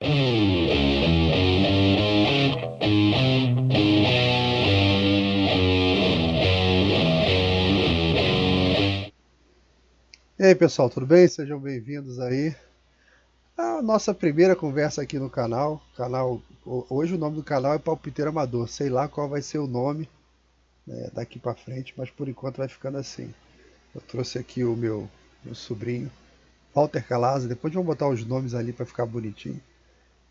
E aí pessoal, tudo bem? Sejam bem-vindos aí à nossa primeira conversa aqui no canal. Hoje o nome do canal é Palpiteiro Amador. Sei lá qual vai ser o nome, daqui pra frente, mas por enquanto vai ficando assim. Eu trouxe aqui o meu sobrinho, Walter Calazzi. Depois vamos botar os nomes ali para ficar bonitinho.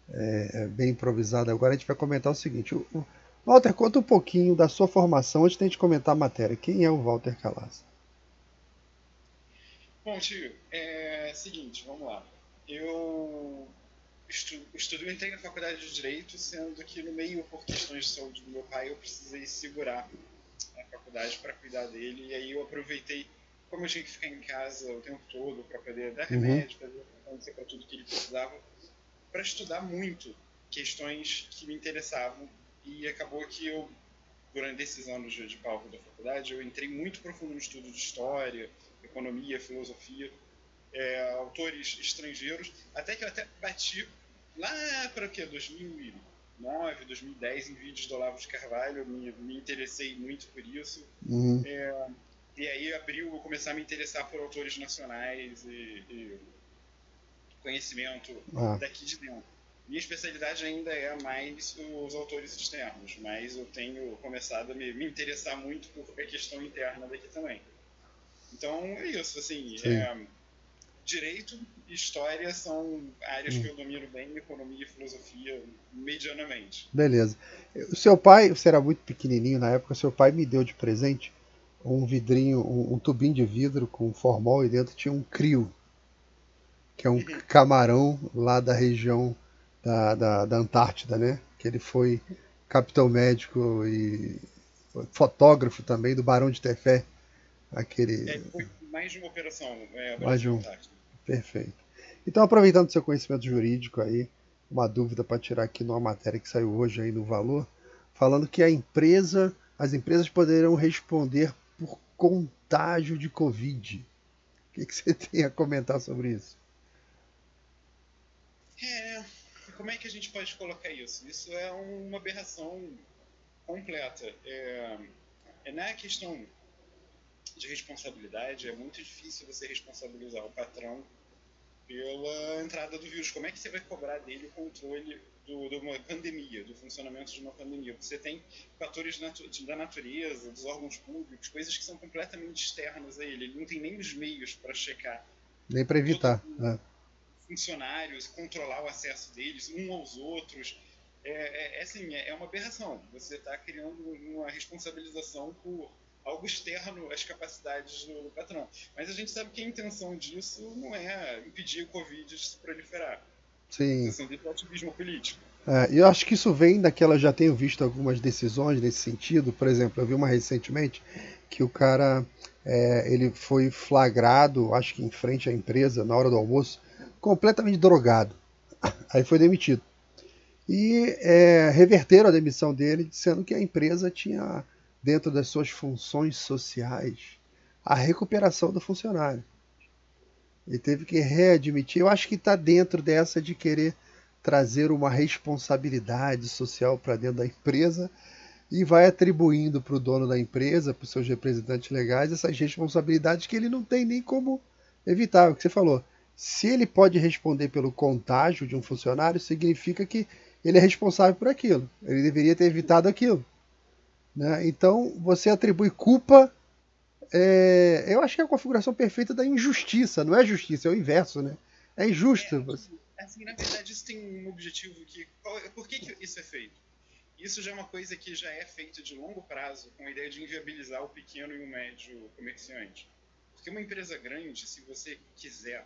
É bem improvisado. Agora a gente vai comentar o seguinte. Walter, conta um pouquinho da sua formação antes de a gente comentar a matéria. Quem é o Walter Calazzi? Bom, tio, é seguinte, vamos lá. Eu entrei na faculdade de Direito, sendo que no meio, por questões de saúde do meu pai, eu precisei segurar a faculdade para cuidar dele. E aí eu aproveitei, como eu tinha que ficar em casa o tempo todo para poder dar Uhum. remédio, fazer acontecer para tudo que ele precisava, para estudar muito questões que me interessavam. E acabou que eu, durante esses anos de palco da faculdade, eu entrei muito profundo no estudo de história, economia, filosofia, autores estrangeiros, até que eu até bati lá para o que, 2009, 2010, em vídeos do Olavo de Carvalho, eu me interessei muito por isso. Uhum. É, e aí abriu, eu comecei a me interessar por autores nacionais e conhecimento Ah, daqui de dentro. Minha especialidade ainda é mais os autores externos, mas eu tenho começado a me interessar muito por a questão interna daqui também. Então é isso, assim, sim. direito e história são áreas que Hum. eu domino bem, economia e filosofia medianamente. Beleza. O seu pai, você era muito pequenininho na época, seu pai me deu de presente um vidrinho, um tubinho de vidro com formol e dentro tinha um crio, que é um Uhum. camarão lá da região da Antártida, né? Que ele foi capitão médico e fotógrafo também do Barão de Tefé, aquele Foi mais de uma operação, mais de Brasil um Antártida. perfeito. Então, aproveitando seu conhecimento jurídico aí, uma dúvida para tirar aqui numa matéria que saiu hoje aí no Valor, falando que as empresas poderão responder por contágio de Covid. O que você tem a comentar sobre isso? É, como é que a gente pode colocar isso? Isso é uma aberração completa. Na questão de responsabilidade, é muito difícil você responsabilizar o patrão pela entrada do vírus. Como é que você vai cobrar dele o controle de uma pandemia, do funcionamento de uma pandemia? Você tem fatores da natureza, dos órgãos públicos, coisas que são completamente externas a ele. Ele não tem nem os meios para checar Nem para todos evitar, os né? funcionários, controlar o acesso deles uns aos outros. Assim, é uma aberração. Você está criando uma responsabilização por algo externo às capacidades do patrão. Mas a gente sabe que a intenção disso não é impedir o Covid de se proliferar. A Sim. intenção disso é ativismo político. Eu acho que isso vem daquela, já tenho visto algumas decisões nesse sentido. Por exemplo, eu vi uma recentemente que o cara ele foi flagrado, acho que em frente à empresa, na hora do almoço, completamente drogado. Aí foi demitido. E reverteram a demissão dele, dizendo que a empresa tinha, dentro das suas funções sociais, a recuperação do funcionário. Ele teve que readmitir. Eu acho que está dentro dessa de querer trazer uma responsabilidade social para dentro da empresa e vai atribuindo para o dono da empresa, para os seus representantes legais, essas responsabilidades que ele não tem nem como evitar. O que você falou. Se ele pode responder pelo contágio de um funcionário, significa que ele é responsável por aquilo. Ele deveria ter evitado aquilo. Né? Então, você atribui culpa. Eu acho que é a configuração perfeita da injustiça. Não é justiça, é o inverso. Né? É injusto. Assim, na verdade, isso tem um objetivo que... Por que isso é feito? Isso já é uma coisa que já é feita de longo prazo com a ideia de inviabilizar o pequeno e o médio comerciante. Porque uma empresa grande, se você quiser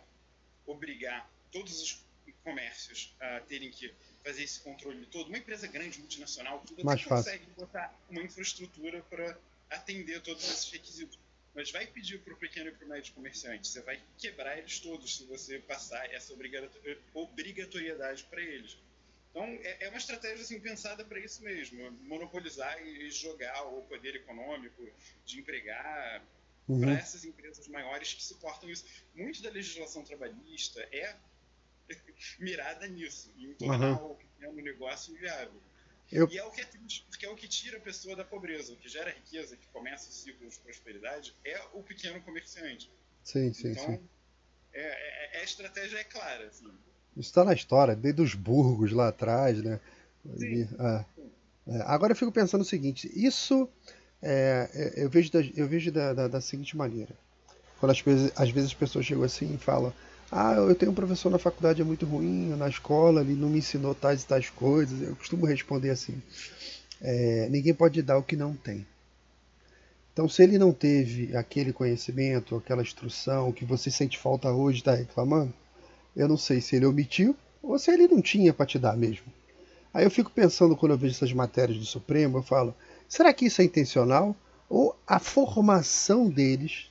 obrigar todos os comércios a terem que fazer esse controle todo, uma empresa grande, multinacional, tudo até Mais fácil. consegue botar uma infraestrutura para atender todos esses requisitos. Mas vai pedir para o pequeno e para o médio comerciante, você vai quebrar eles todos se você passar essa obrigatoriedade para eles. Então, é uma estratégia assim, pensada para isso mesmo, monopolizar e jogar o poder econômico de empregar para Uhum. essas empresas maiores que suportam isso. Muito da legislação trabalhista é mirada nisso, em Aham. tornar o pequeno negócio inviável. Eu, E é o que é triste, porque é o que tira a pessoa da pobreza. O que gera riqueza, que começa o ciclo de prosperidade, é o pequeno comerciante. sim, sim, sim. Então, a estratégia é clara. Assim. Isso está na história, desde os burgos lá atrás, né? Sim, sim. Agora eu fico pensando o seguinte: isso eu vejo da seguinte maneira. Quando às vezes as pessoas chegam assim e falam: Ah, eu tenho um professor na faculdade é muito ruim, na escola ele não me ensinou tais e tais coisas. Eu costumo responder assim: ninguém pode dar o que não tem. Então, se ele não teve aquele conhecimento, aquela instrução que você sente falta hoje e está reclamando, eu não sei se ele omitiu ou se ele não tinha para te dar mesmo. Aí eu fico pensando quando eu vejo essas matérias do Supremo, eu falo: será que isso é intencional? Ou a formação deles,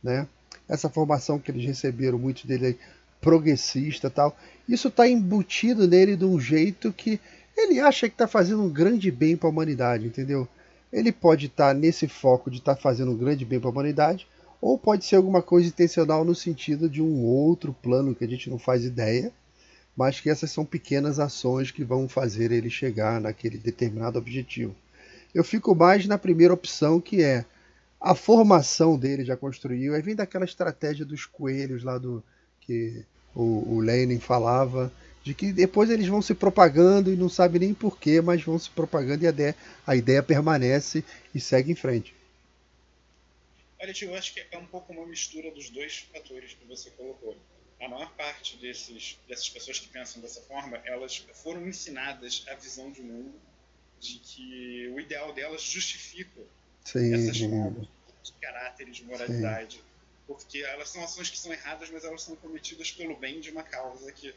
né? Essa formação que eles receberam, muitos deles progressista e tal, isso está embutido nele de um jeito que ele acha que está fazendo um grande bem para a humanidade, entendeu? Ele pode estar nesse foco de estar fazendo um grande bem para a humanidade, ou pode ser alguma coisa intencional no sentido de um outro plano que a gente não faz ideia, mas que essas são pequenas ações que vão fazer ele chegar naquele determinado objetivo. Eu fico mais na primeira opção, que é a formação dele já construiu. Aí vem daquela estratégia dos coelhos lá do que o Lenin falava, de que depois eles vão se propagando e não sabe nem porquê, mas vão se propagando e a ideia permanece e segue em frente. Olha, tio, eu acho que é um pouco uma mistura dos dois fatores que você colocou. A maior parte dessas pessoas que pensam dessa forma, elas foram ensinadas a visão de mundo de que o ideal delas justifica essas Sim, falhas de caráter e de sim. moralidade, porque elas são ações que são erradas, mas elas são cometidas pelo bem de uma causa que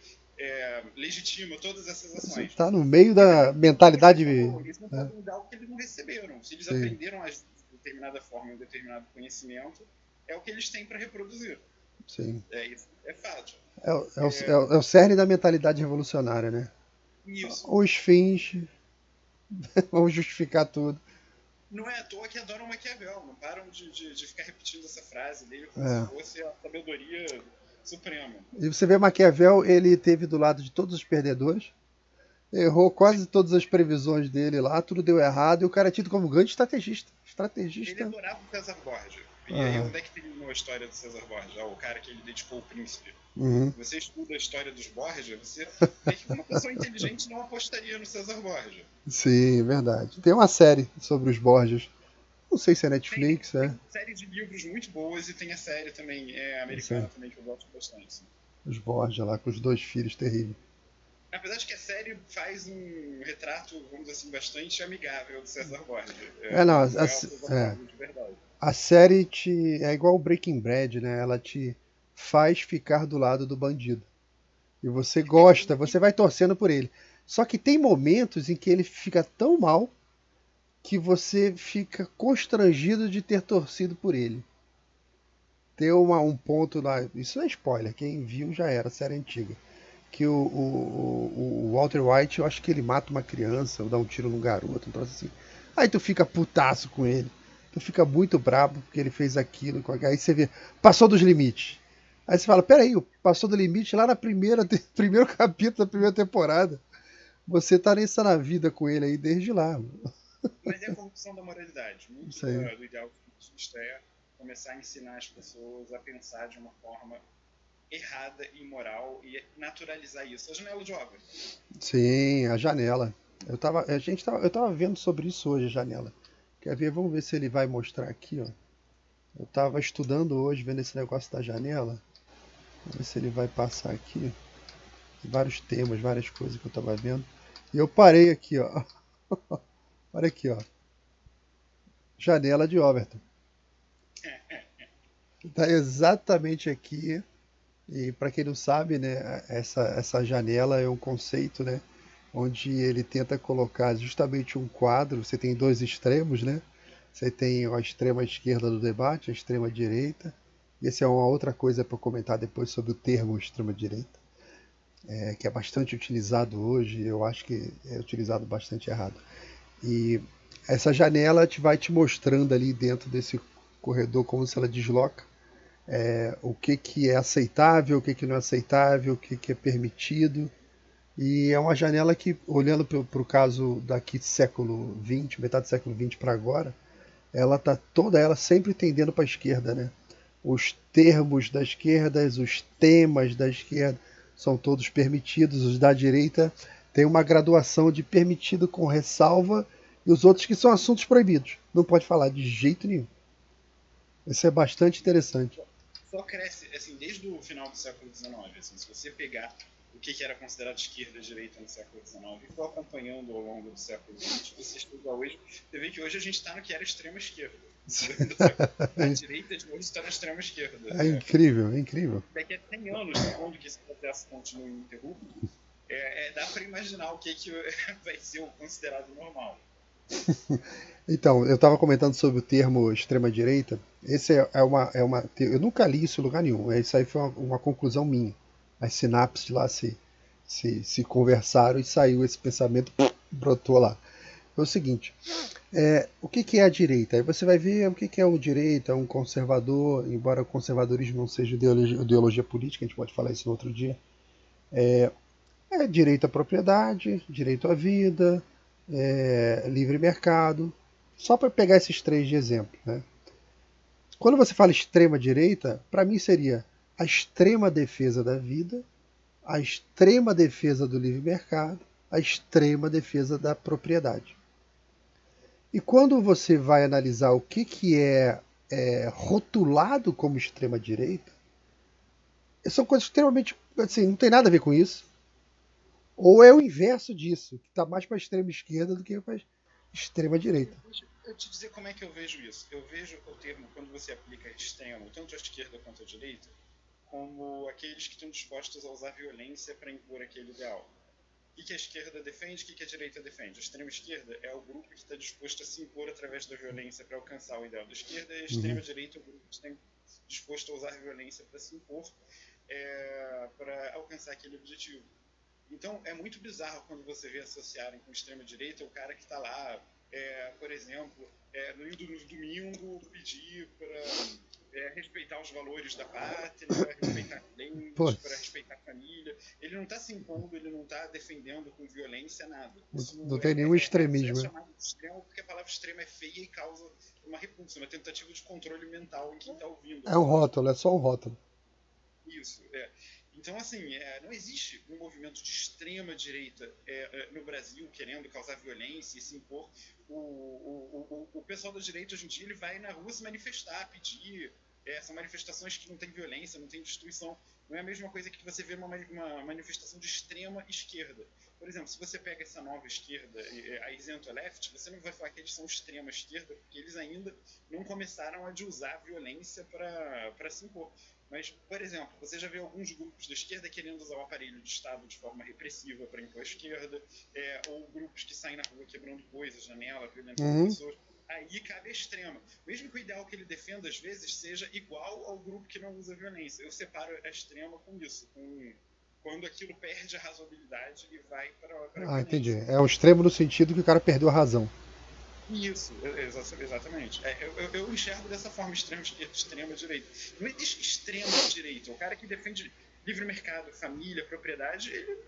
legitima todas essas Isso ações. está no meio Mas da como você mentalidade. falou, eles não Né? podem dar o que eles não receberam. Se eles Sim, aprenderam a agir de determinada forma, um determinado conhecimento, é o que eles têm para reproduzir. sim. Isso é fato. É o cerne da mentalidade revolucionária, né? Isso. Os fins vão justificar tudo. Não é à toa que adoram Maquiavel, não param de ficar repetindo essa frase dele como se É. fosse a sabedoria suprema. E você vê Maquiavel, ele teve do lado de todos os perdedores, errou quase todas as previsões dele lá, tudo deu errado, e o cara é tido como grande estrategista. Ele Estrategista. adorava o César Borgia. E aí, Ah, onde é que terminou a história do César Borgia? O cara que ele dedicou o príncipe. uhum. Se você estuda a história dos Borgia, você vê que uma pessoa inteligente não apostaria no César Borgia. Sim, verdade. Tem uma série sobre os Borgias. Não sei se é Tem, Netflix, é. tem série de livros muito boas e tem a série também, Esse americana também, que eu gosto bastante. Assim. os Borgia lá com os dois filhos terríveis. Apesar de que a série faz um retrato, vamos dizer assim, bastante amigável do César Borgia. Não, Não é o César Borgia de verdade. a série é igual o Breaking Bad, né? Ela te faz ficar do lado do bandido. E você gosta, você vai torcendo por ele. Só que tem momentos em que ele fica tão mal que você fica constrangido de ter torcido por ele. Tem um ponto lá, isso não é spoiler, quem viu já era, série antiga. Que o Walter White, eu acho que ele mata uma criança, ou dá um tiro no garoto, um troço assim. Aí tu fica putaço com ele. Tu fica muito brabo porque ele fez aquilo. Aí você vê, passou dos limites. Aí você fala, peraí, passou do limite lá na primeiro capítulo da primeira temporada. Você tá nessa na vida com ele aí desde lá. Mas é a corrupção da moralidade. Muito Isso aí. do ideal que é começar a ensinar as pessoas a pensar de uma forma errada e imoral e naturalizar isso. A janela de obra. Sim, a janela. Eu tava vendo sobre isso hoje, a janela. Quer ver? Vamos ver se ele vai mostrar aqui, ó. Eu tava estudando hoje, vendo esse negócio da janela. Vamos ver se ele vai passar aqui. Vários temas, várias coisas que eu tava vendo. E eu parei aqui, ó. Olha aqui, ó. Janela de Overton. Tá exatamente aqui. E para quem não sabe, né, essa janela é um conceito, né, onde ele tenta colocar justamente um quadro. Você tem dois extremos, né? Você tem a extrema esquerda do debate, a extrema direita. E essa é uma outra coisa para comentar depois sobre o termo extrema direita, que é bastante utilizado hoje. Eu acho que é utilizado bastante errado. E essa janela vai te mostrando ali dentro desse corredor como se ela desloca. o que, que é aceitável, o que, que não é aceitável, o que, que é permitido. E é uma janela que, olhando para o caso daqui século XX, metade do século XX para agora, ela está toda ela sempre tendendo para a esquerda, né? Os termos da esquerda, os temas da esquerda são todos permitidos, os da direita têm uma graduação de permitido com ressalva e os outros que são assuntos proibidos. Não pode falar de jeito nenhum. Isso é bastante interessante. Só cresce, assim, desde o final do século XIX. Assim, se você pegar o que era considerado esquerda e direita no século XIX e for acompanhando ao longo do século XX, você chega hoje, você vê que hoje a gente está no que era extrema esquerda. A direita de hoje está na extrema esquerda. É incrível, é incrível. Daqui a 100 anos, quando que esse processo continua ininterrupto, dá para imaginar o que vai ser o considerado normal. Então, eu estava comentando sobre o termo extrema-direita. Esse eu nunca li isso em lugar nenhum. Isso aí foi uma conclusão minha. As sinapses lá se conversaram e saiu esse pensamento, brotou lá. É o seguinte: o que, que é a direita? Aí você vai ver o que, que é um direita, um conservador, embora o conservadorismo não seja ideologia política, a gente pode falar isso no outro dia. É direito à propriedade, direito à vida, livre mercado. Só para pegar esses três de exemplo. Né? Quando você fala extrema direita, para mim seria a extrema defesa da vida, a extrema defesa do livre mercado, a extrema defesa da propriedade. E quando você vai analisar o que, que é rotulado como extrema direita, são coisas extremamente assim, não tem nada a ver com isso. Ou é o inverso disso, que está mais para a extrema esquerda do que para a extrema direita. Eu te dizer como é que eu vejo isso. Eu vejo o termo, quando você aplica extremo, tanto à esquerda quanto à direita, como aqueles que estão dispostos a usar violência para impor aquele ideal. O que a esquerda defende, o que a direita defende? A extrema esquerda é o grupo que está disposto a se impor através da violência para alcançar o ideal da esquerda, e a extrema direita é o grupo que está disposto a usar a violência para se impor, para alcançar aquele objetivo. Então, é muito bizarro quando você vê associarem com extrema-direita o cara que está lá, por exemplo, no domingo, pedir para respeitar os valores da pátria, respeitar leis, para respeitar a família. Ele não está se impondo, ele não está defendendo com violência nada. Isso não tem nenhum extremismo. É chamado de extremo porque a palavra extrema é feia e causa uma repulsa, uma tentativa de controle mental em quem está ouvindo. É um rótulo, é só um rótulo. Isso, Então, assim, não existe um movimento de extrema direita no Brasil querendo causar violência e se impor. O pessoal da direita, hoje em dia, ele vai na rua se manifestar, pedir. São manifestações que não tem violência, não tem destruição. Não é a mesma coisa que você vê uma manifestação de extrema esquerda. Por exemplo, se você pega essa nova esquerda, a isento left, você não vai falar que eles são extrema esquerda, porque eles ainda não começaram a usar violência para se impor. Mas, por exemplo, você já vê alguns grupos da esquerda querendo usar o aparelho de Estado de forma repressiva para impor a esquerda, ou grupos que saem na rua quebrando coisas, janelas, violentando pessoas. Aí cabe a extrema. Mesmo que o ideal que ele defenda, às vezes, seja igual ao grupo que não usa violência. Eu separo a extrema com isso, quando aquilo perde a razoabilidade e vai para a violência. Entendi. É um extremo no sentido que o cara perdeu a razão. Isso, exatamente. Eu enxergo dessa forma, extrema esquerda, extrema direita. Não existe extrema direita. O cara que defende livre mercado, família, propriedade, ele,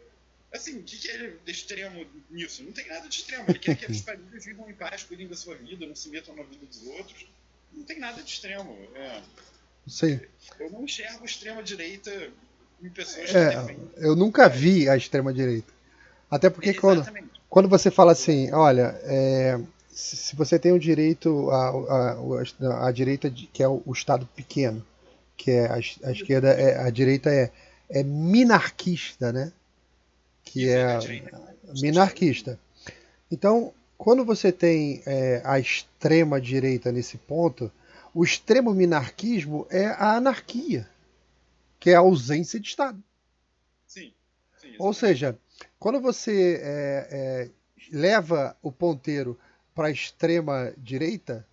assim, o que é de extremo nisso? Não tem nada de extremo. Ele quer que as famílias vivam em paz, cuidem da sua vida, não se metam na vida dos outros. Não tem nada de extremo. Sim. Eu não enxergo extrema direita em pessoas que defendem. Eu nunca vi a extrema direita. Até porque quando você fala assim, olha, se você tem o direito a direita que é o Estado pequeno, que é a esquerda, a direita é minarquista, né? Que é minarquista. Então, quando você tem a extrema direita nesse ponto, o extremo minarquismo é a anarquia, que é a ausência de Estado. Sim. Ou seja, quando você leva o ponteiro para a extrema direita,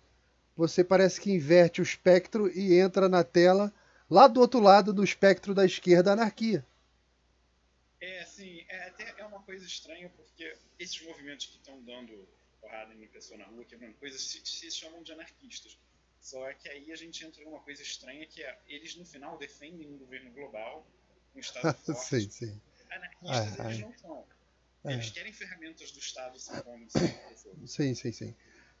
você parece que inverte o espectro e entra na tela lá do outro lado do espectro da esquerda, a anarquia. Até é uma coisa estranha, porque esses movimentos que estão dando porrada em pessoa na rua, quebrando coisas, se chamam de anarquistas. Só que aí a gente entra numa coisa estranha que é, eles no final defendem um governo global, um Estado Sim, forte. sim. Anarquistas eles não são. Eles querem ferramentas do Estado se impondo sobre a pessoa. Sim, sim, sim.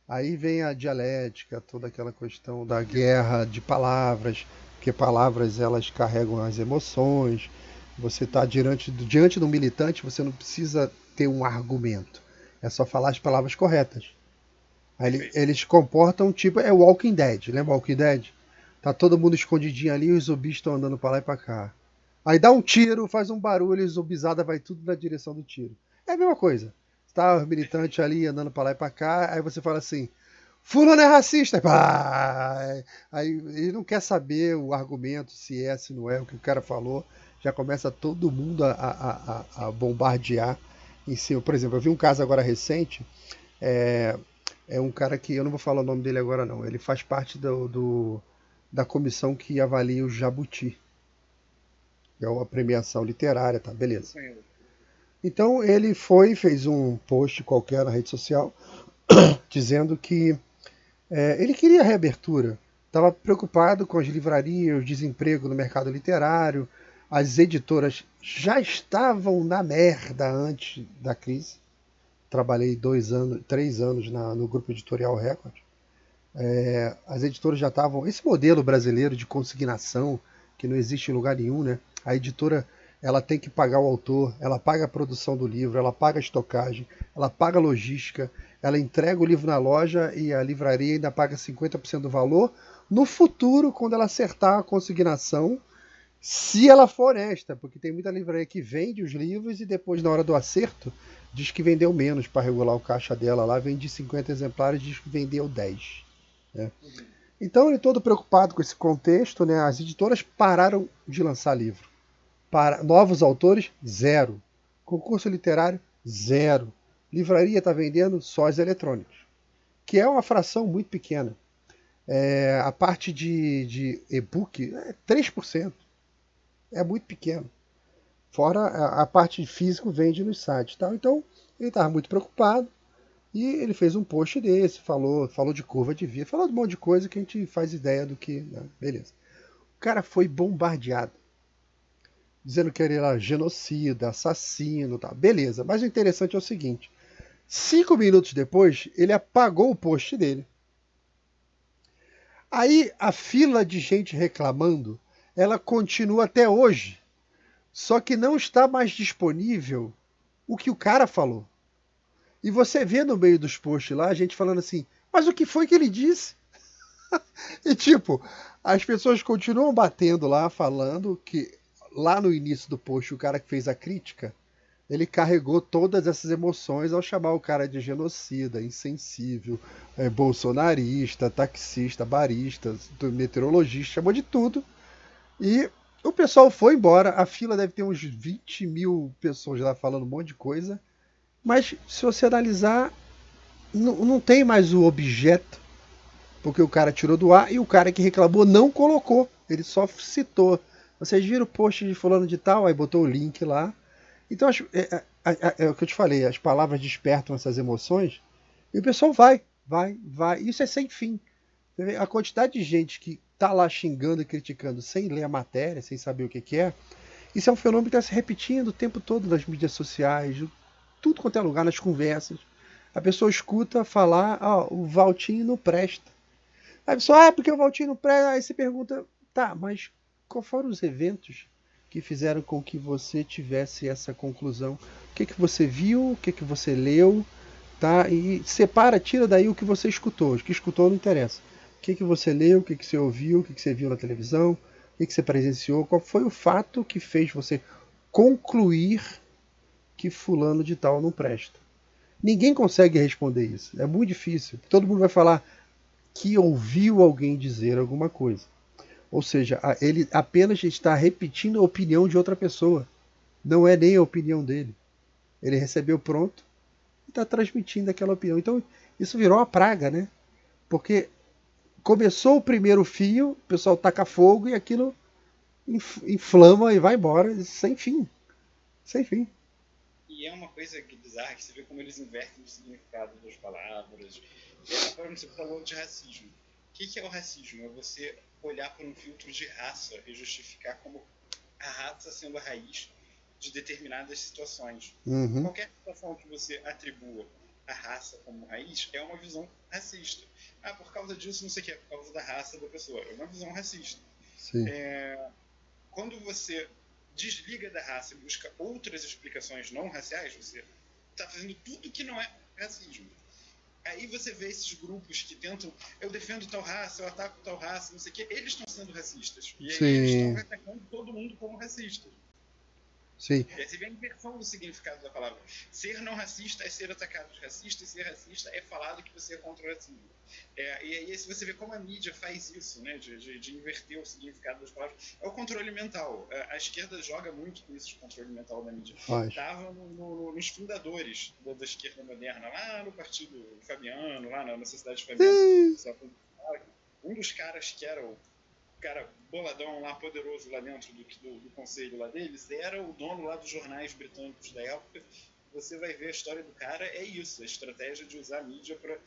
Aí vem a dialética, toda aquela questão da guerra de palavras, porque palavras elas carregam as emoções. Você está diante do militante, você não precisa ter um argumento. É só falar as palavras corretas. Aí eles comportam tipo. É Walking Dead, lembra Walking Dead? Tá todo mundo escondidinho ali e os zumbis estão andando pra lá e pra cá. Aí dá um tiro, faz um barulho e zumbizada vai tudo na direção do tiro. É a mesma coisa. Tá os militantes ali andando pra lá e pra cá, aí você fala assim: Fulano é racista! Pá! Aí ele não quer saber o argumento, se é, se não é, o que o cara falou. Já começa todo mundo a bombardear em cima. Por exemplo, eu vi um caso agora recente. É, é um cara que eu não vou falar o nome dele agora não. Ele faz parte da comissão que avalia o Jabuti, que é uma premiação literária, tá? Beleza. Então ele fez um post qualquer na rede social dizendo que ele queria reabertura. Estava preocupado com as livrarias, o desemprego no mercado literário. As editoras já estavam na merda antes da crise. Trabalhei 2 anos, 3 anos no grupo editorial Record. As editoras já estavam. Esse modelo brasileiro de consignação, que não existe em lugar nenhum, né? A editora ela tem que pagar o autor, ela paga a produção do livro, ela paga a estocagem, ela paga a logística, ela entrega o livro na loja e a livraria ainda paga 50% do valor. No futuro, quando ela acertar a consignação, se ela for honesta, porque tem muita livraria que vende os livros e depois, na hora do acerto, diz que vendeu menos para regular o caixa dela lá, vende 50 exemplares e diz que vendeu 10. Né? Então ele todo preocupado com esse contexto, né? As editoras pararam de lançar livro. Novos autores, zero. Concurso literário, zero. Livraria está vendendo só as eletrônicas, que é uma fração muito pequena. A parte de e-book é 3%. É muito pequeno. Fora a parte de físico vende nos sites. Tal. Então ele estava muito preocupado. E ele fez um post desse, falou de curva de vida, falou de um monte de coisa que a gente faz ideia do que. Né? Beleza. O cara foi bombardeado. Dizendo que ele era genocida, assassino, tá? Beleza. Mas o interessante é o seguinte: 5 minutos depois, ele apagou o post dele. Aí a fila de gente reclamando, ela continua até hoje. Só que não está mais disponível o que o cara falou. E você vê no meio dos posts lá a gente falando assim, mas o que foi que ele disse? E tipo, as pessoas continuam batendo lá, falando que lá no início do post, o cara que fez a crítica, ele carregou todas essas emoções ao chamar o cara de genocida, insensível, bolsonarista, taxista, barista, meteorologista, chamou de tudo. E o pessoal foi embora, a fila deve ter uns 20 mil pessoas lá falando um monte de coisa. Mas se você analisar, não tem mais o objeto, porque o cara tirou do ar e o cara que reclamou não colocou, ele só citou. Vocês viram o post de fulano de tal, aí botou o link lá. Então é o que eu te falei, as palavras despertam essas emoções e o pessoal vai. Isso é sem fim. A quantidade de gente que tá lá xingando e criticando sem ler a matéria, sem saber o que é, isso é um fenômeno que está se repetindo o tempo todo nas mídias sociais, tudo quanto é lugar, nas conversas. A pessoa escuta falar, o Valtinho não presta. Aí a pessoa, porque o Valtinho não presta? Aí você pergunta, tá, mas qual foram os eventos que fizeram com que você tivesse essa conclusão? O que você viu, o que você leu, tá? E separa, tira daí o que você escutou. O que escutou não interessa. O que você leu, o que você ouviu, o que você viu na televisão, o que você presenciou, qual foi o fato que fez você concluir que fulano de tal não presta. Ninguém consegue responder isso. É muito difícil. Todo mundo vai falar que ouviu alguém dizer alguma coisa. Ou seja, ele apenas está repetindo a opinião de outra pessoa. Não é nem a opinião dele. Ele recebeu pronto e está transmitindo aquela opinião. Então, isso virou uma praga, né? Porque começou o primeiro fio, o pessoal taca fogo e aquilo inflama e vai embora sem fim. Sem fim. E é uma coisa bizarra, que você vê como eles invertem o significado das palavras. Agora você falou de racismo. que é o racismo? É você olhar por um filtro de raça e justificar como a raça sendo a raiz de determinadas situações. Uhum. Qualquer situação que você atribua a raça como raiz é uma visão racista. Ah, por causa disso, não sei o que, por causa da raça da pessoa. É uma visão racista. Sim. Quando você desliga da raça e busca outras explicações não raciais, você está fazendo tudo que não é racismo. Aí você vê esses grupos que tentam, eu defendo tal raça, eu ataco tal raça, não sei o que, eles estão sendo racistas. E aí eles estão Sim. atacando todo mundo como racista. Sim. E aí você vê a inversão do significado da palavra. Ser não racista é ser atacado de racista, e ser racista é falado que você é contra o racismo. E aí você vê como a mídia faz isso, né, de inverter o significado das palavras. É o controle mental. A esquerda joga muito com isso de controle mental da mídia. Estava nos fundadores da esquerda moderna, lá no partido Fabiano, lá na Sociedade de Fabiano. Um dos caras que era o cara boladão lá, poderoso lá dentro do conselho lá deles, era o dono lá dos jornais britânicos da época. Você vai ver a história do cara, é isso, a estratégia de usar a mídia para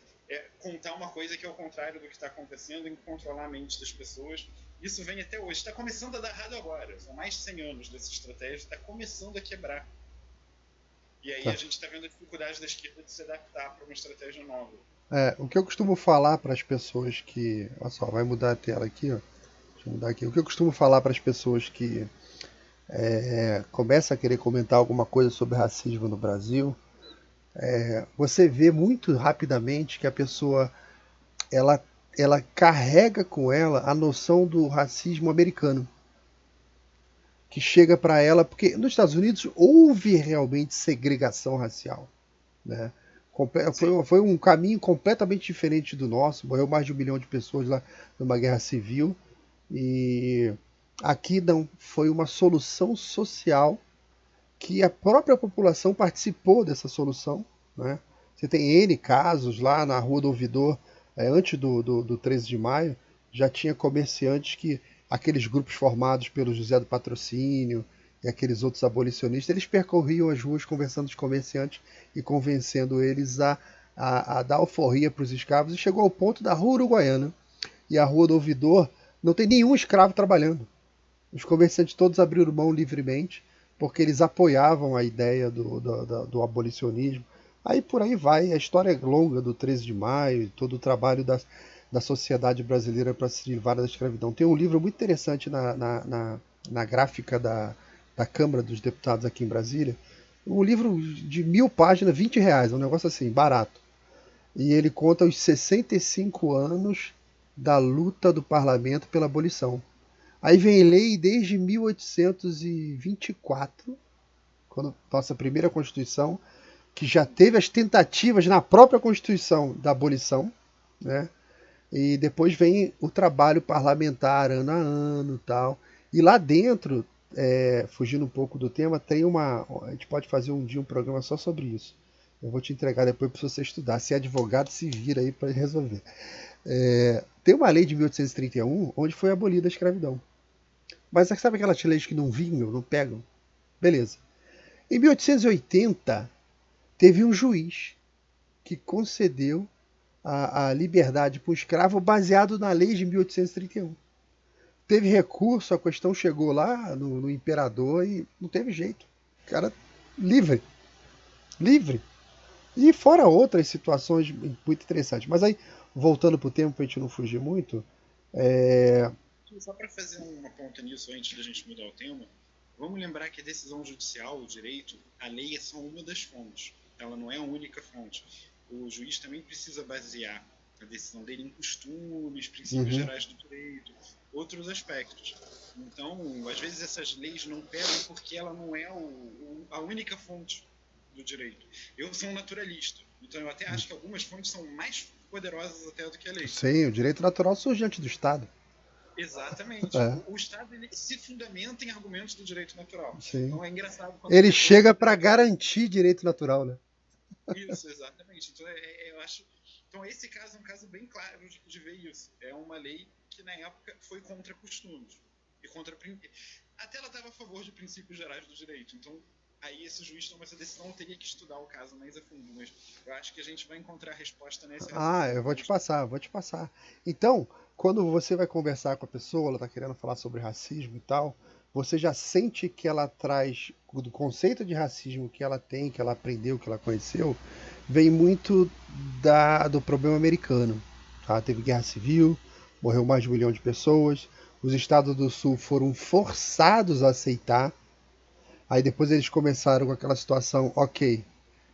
contar uma coisa que é o contrário do que está acontecendo e controlar a mente das pessoas. Isso vem até hoje, está começando a dar errado agora, são mais de 100 anos dessa estratégia, está começando a quebrar. E aí a gente está vendo a dificuldade da esquerda de se adaptar para uma estratégia nova. O que eu costumo falar para as pessoas que... Olha só, vai mudar a tela aqui, ó. Deixa eu mudar aqui. O que eu costumo falar para as pessoas que começam a querer comentar alguma coisa sobre racismo no Brasil, você vê muito rapidamente que a pessoa ela, ela carrega com ela a noção do racismo americano, que chega para ela, porque nos Estados Unidos houve realmente segregação racial, né? Foi um caminho completamente diferente do nosso. Morreu mais de 1 milhão de pessoas lá numa guerra civil. E aqui não foi uma solução social que a própria população participou dessa solução, né? Você tem N casos lá na Rua do Ouvidor, antes do 13 de maio, já tinha comerciantes que, aqueles grupos formados pelo José do Patrocínio e aqueles outros abolicionistas, eles percorriam as ruas conversando com os comerciantes e convencendo eles a dar alforria para os escravos, e chegou ao ponto da Rua Uruguaiana e a Rua do Ouvidor não tem nenhum escravo trabalhando. Os comerciantes todos abriram mão livremente, porque eles apoiavam a ideia do abolicionismo. Aí por aí vai, a história é longa do 13 de maio, todo o trabalho da sociedade brasileira para se livrar da escravidão. Tem um livro muito interessante na gráfica da Câmara dos Deputados aqui em Brasília, um livro de 1000 páginas, R$ 20, um negócio assim, barato. E ele conta os 65 anos da luta do parlamento pela abolição. Aí vem lei desde 1824, quando nossa primeira Constituição, que já teve as tentativas na própria Constituição da abolição, né? E depois vem o trabalho parlamentar ano a ano, tal. E lá dentro, fugindo um pouco do tema, tem a gente pode fazer um dia um programa só sobre isso. Eu vou te entregar depois para você estudar. Se é advogado, se vira aí para resolver. Tem uma lei de 1831 onde foi abolida a escravidão. Mas sabe aquelas leis que não vingam, não pegam? Beleza. Em 1880, teve um juiz que concedeu a liberdade para o escravo baseado na lei de 1831. Teve recurso, a questão chegou lá no imperador e não teve jeito. O cara livre. Livre. E fora outras situações muito interessantes. Mas aí, voltando para o tempo, para a gente não fugir muito, Só para fazer uma ponta nisso antes da gente mudar o tema, vamos lembrar que a decisão judicial, o direito, a lei é só uma das fontes. Ela não é a única fonte. O juiz também precisa basear a decisão dele em costumes, princípios gerais do direito, outros aspectos. Então, às vezes essas leis não pegam porque ela não é a única fonte do direito. Eu sou um naturalista, então eu até acho que algumas fontes são mais poderosas até do que a lei. Sim, o direito natural surge antes do Estado. Exatamente. O Estado ele se fundamenta em argumentos do direito natural. Sim. Então é engraçado. Ele chega para garantir direito natural, né? Isso, exatamente. Então eu acho. Então esse caso é um caso bem claro de ver isso. É uma lei que na época foi contra costumes e contra. Até ela estava a favor de princípios gerais do direito. Então aí esse juiz toma essa decisão. Eu teria que estudar o caso mais a fundo, mas eu acho que a gente vai encontrar a resposta nesse Ah, raciocínio. eu vou te passar. Então, quando você vai conversar com a pessoa, ela está querendo falar sobre racismo e tal, você já sente que ela traz, do conceito de racismo que ela tem, que ela aprendeu, que ela conheceu, vem muito do problema americano. Tá? Teve guerra civil, morreu mais de 1 milhão de pessoas, os estados do sul foram forçados a aceitar, aí depois eles começaram com aquela situação, ok,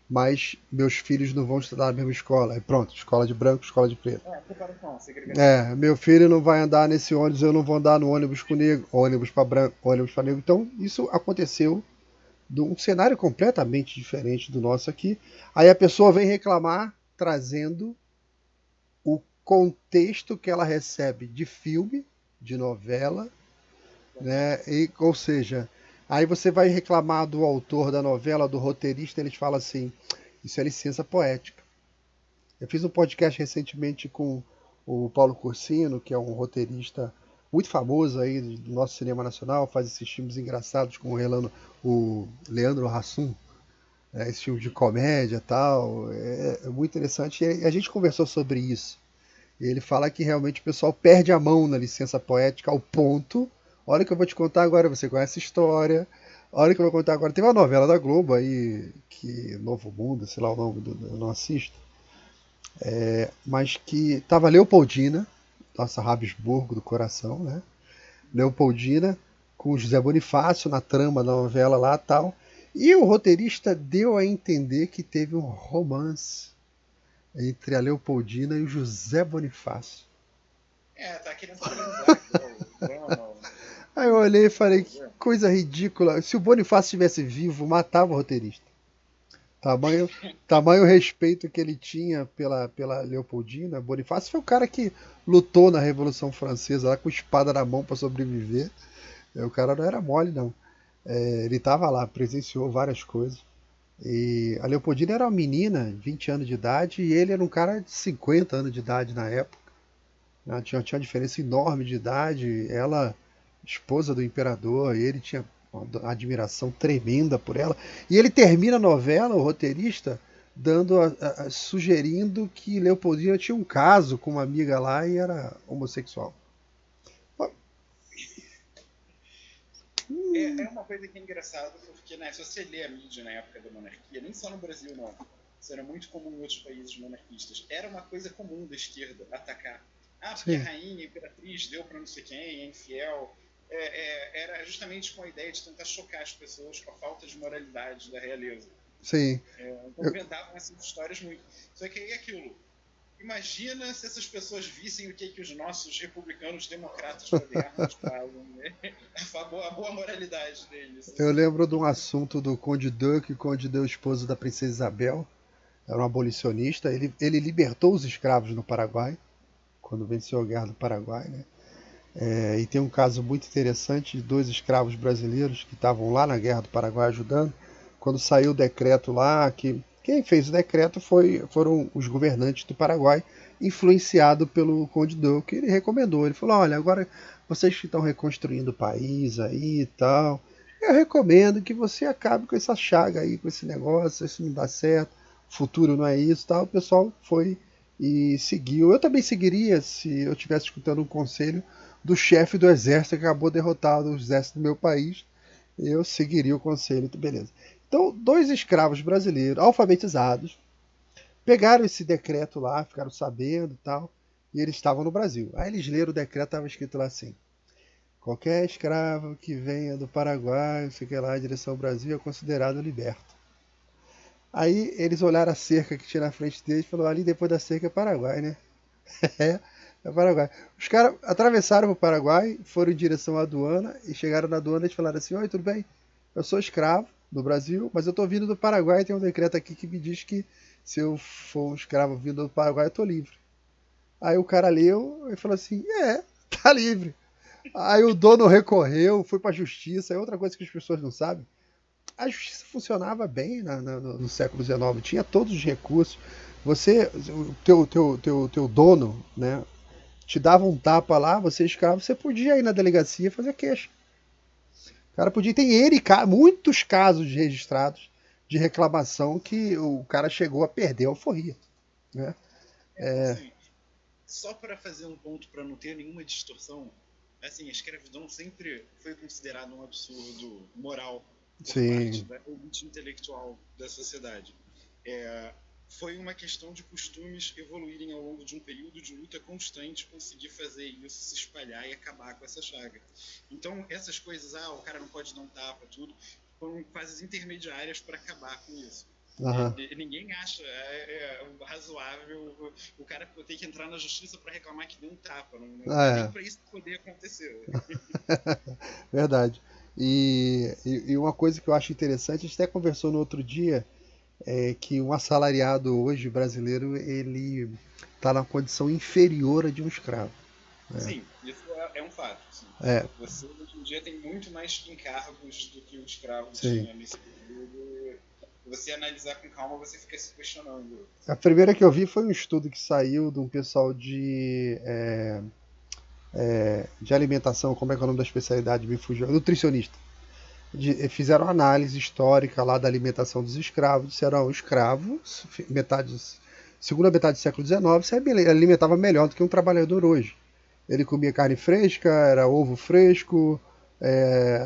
mas meus filhos não vão estudar na mesma escola. Aí pronto, escola de branco, escola de preto. Separação, segregação. Meu filho não vai andar nesse ônibus, eu não vou andar no ônibus com negro, ônibus para branco, ônibus para negro. Então, isso aconteceu de um cenário completamente diferente do nosso aqui. Aí a pessoa vem reclamar trazendo o contexto que ela recebe de filme, de novela, né? Ou seja, aí você vai reclamar do autor da novela, do roteirista, eles falam assim: isso é licença poética. Eu fiz um podcast recentemente com o Paulo Cursino, que é um roteirista muito famoso aí do nosso cinema nacional, faz esses filmes engraçados com o Leandro Hassum, né, esse filme de comédia e tal, é muito interessante. E a gente conversou sobre isso. E ele fala que realmente o pessoal perde a mão na licença poética ao ponto. Olha o que eu vou te contar agora, você conhece a história. Olha o que eu vou contar agora. Tem uma novela da Globo aí, que Novo Mundo, sei lá o nome, eu não assisto, mas que tava Leopoldina, nossa Habsburgo do coração, né? Leopoldina, com o José Bonifácio na trama da novela lá e tal. E o roteirista deu a entender que teve um romance entre a Leopoldina e o José Bonifácio. Tá querendo polemizar, igual Aí eu olhei e falei, que coisa ridícula. Se o Bonifácio estivesse vivo, matava o roteirista. Tamanho, tamanho respeito que ele tinha pela Leopoldina. Bonifácio foi o cara que lutou na Revolução Francesa lá com espada na mão para sobreviver. O cara não era mole, não. Ele estava lá, presenciou várias coisas. E a Leopoldina era uma menina, 20 anos de idade, e ele era um cara de 50 anos de idade na época. Né? Tinha uma diferença enorme de idade. Ela, esposa do imperador, e ele tinha uma admiração tremenda por ela. E ele termina a novela, o roteirista, sugerindo que Leopoldina tinha um caso com uma amiga lá e era homossexual. É uma coisa que é engraçada, porque né, se você lê a mídia na época da monarquia, nem só no Brasil não, isso era muito comum em outros países monarquistas, era uma coisa comum da esquerda atacar. Porque a rainha, a imperatriz deu para não sei quem, é infiel. Era justamente com a ideia de tentar chocar as pessoas com a falta de moralidade da realeza. Sim. Então inventavam essas histórias muito. Só que aí é aquilo. Imagina se essas pessoas vissem o que os nossos republicanos democratas modernos falam, né? A boa moralidade deles. Eu lembro de um assunto do Conde Duque. O Conde Duque, esposo da princesa Isabel, era um abolicionista. Ele libertou os escravos no Paraguai, quando venceu a Guerra do Paraguai, né? E tem um caso muito interessante de 2 escravos brasileiros que estavam lá na Guerra do Paraguai ajudando. Quando saiu o decreto lá, que quem fez o decreto foram os governantes do Paraguai, influenciado pelo Conde Duque. Ele recomendou, ele falou: olha, agora vocês que estão reconstruindo o país aí e tal, eu recomendo que você acabe com essa chaga aí, com esse negócio, isso não dá certo, o futuro não é isso, tal. O pessoal foi e seguiu. Eu também seguiria se eu estivesse escutando um conselho do chefe do exército que acabou de derrotar o exército do meu país. Eu seguiria o conselho, beleza. Então, 2 escravos brasileiros, alfabetizados, pegaram esse decreto lá, ficaram sabendo e tal, e eles estavam no Brasil. Aí eles leram o decreto, estava escrito lá assim: qualquer escravo que venha do Paraguai, fique lá em direção ao Brasil, é considerado liberto. Aí eles olharam a cerca que tinha na frente deles e falaram: ali depois da cerca é Paraguai, né? É Paraguai. Os caras atravessaram o Paraguai, foram em direção à aduana e chegaram na aduana e eles falaram assim: oi, tudo bem? Eu sou escravo do Brasil, mas eu estou vindo do Paraguai e tem um decreto aqui que me diz que se eu for um escravo vindo do Paraguai eu estou livre. Aí o cara leu e falou assim: tá livre. Aí o dono recorreu, foi para a justiça. É outra coisa que as pessoas não sabem. A justiça funcionava bem no século XIX, tinha todos os recursos. Você, o teu dono, né, te dava um tapa lá, você escravo, você podia ir na delegacia fazer queixa. O cara podia ter muitos casos registrados de reclamação que o cara chegou a perder a alforria, né? Assim, só para fazer um ponto para não ter nenhuma distorção, assim, a escravidão sempre foi considerada um absurdo moral por parte Sim. da elite intelectual da sociedade. Foi uma questão de costumes evoluírem ao longo de um período de luta constante, conseguir fazer isso se espalhar e acabar com essa chaga. Então, essas coisas, o cara não pode dar um tapa, tudo, foram fases intermediárias para acabar com isso. Uhum. Ninguém acha razoável o cara ter que entrar na justiça para reclamar que deu um tapa. Não é nem para isso poder acontecer. Verdade. E uma coisa que eu acho interessante, a gente até conversou no outro dia, é que um assalariado hoje brasileiro, ele está na condição inferior a de um escravo. Sim, isso é um fato. Sim. É. Você hoje em dia tem muito mais encargos do que o escravo Sim. tinha nesse período. Se você analisar com calma, você fica se questionando. A primeira que eu vi foi um estudo que saiu de um pessoal de alimentação, como é que é o nome da especialidade? Me fugiu. Nutricionista. Fizeram análise histórica lá da alimentação dos escravos. Disseram, o escravo, segunda metade do século XIX, se alimentava melhor do que um trabalhador hoje. Ele comia carne fresca, era ovo fresco,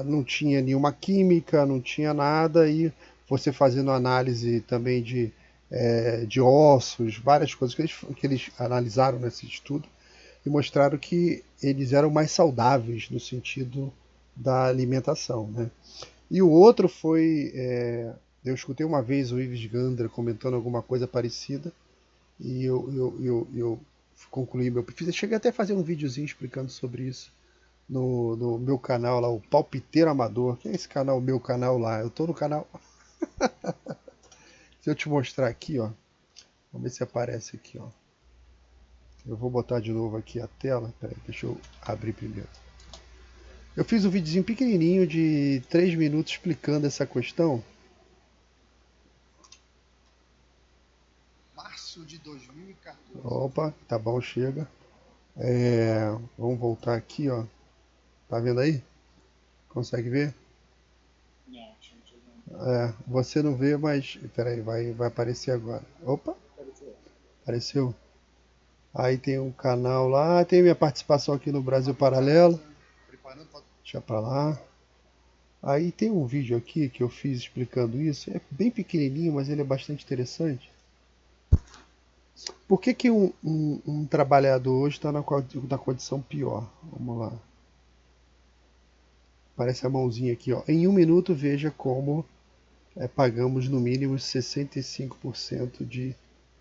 não tinha nenhuma química, não tinha nada, e você fazendo análise também de ossos, várias coisas que eles analisaram nesse estudo, e mostraram que eles eram mais saudáveis no sentido da alimentação, né? E o outro foi, eu escutei uma vez o Ives Gandra comentando alguma coisa parecida, e eu concluí meu perfil. Cheguei até a fazer um videozinho explicando sobre isso no meu canal lá, o Palpiteiro Amador, que é esse canal, meu canal lá. Eu tô no canal. Se eu te mostrar aqui, ó, vamos ver se aparece aqui, ó. Eu vou botar de novo aqui a tela. Peraí, deixa eu abrir primeiro. Eu fiz um videozinho pequenininho de 3 minutos explicando essa questão. Março de 2014. Opa, tá bom, chega. Vamos voltar aqui, ó. Tá vendo aí? Consegue ver? Não. Você não vê, mas peraí, vai aparecer agora. Opa, apareceu. Aí tem um canal lá, tem minha participação aqui no Brasil Paralelo. Deixa pra lá. Aí tem um vídeo aqui que eu fiz explicando isso. É bem pequenininho, mas ele é bastante interessante. Por que um trabalhador hoje está na condição pior? Vamos lá. Aparece a mãozinha aqui, ó. Em 1 minuto, veja como pagamos no mínimo 65% de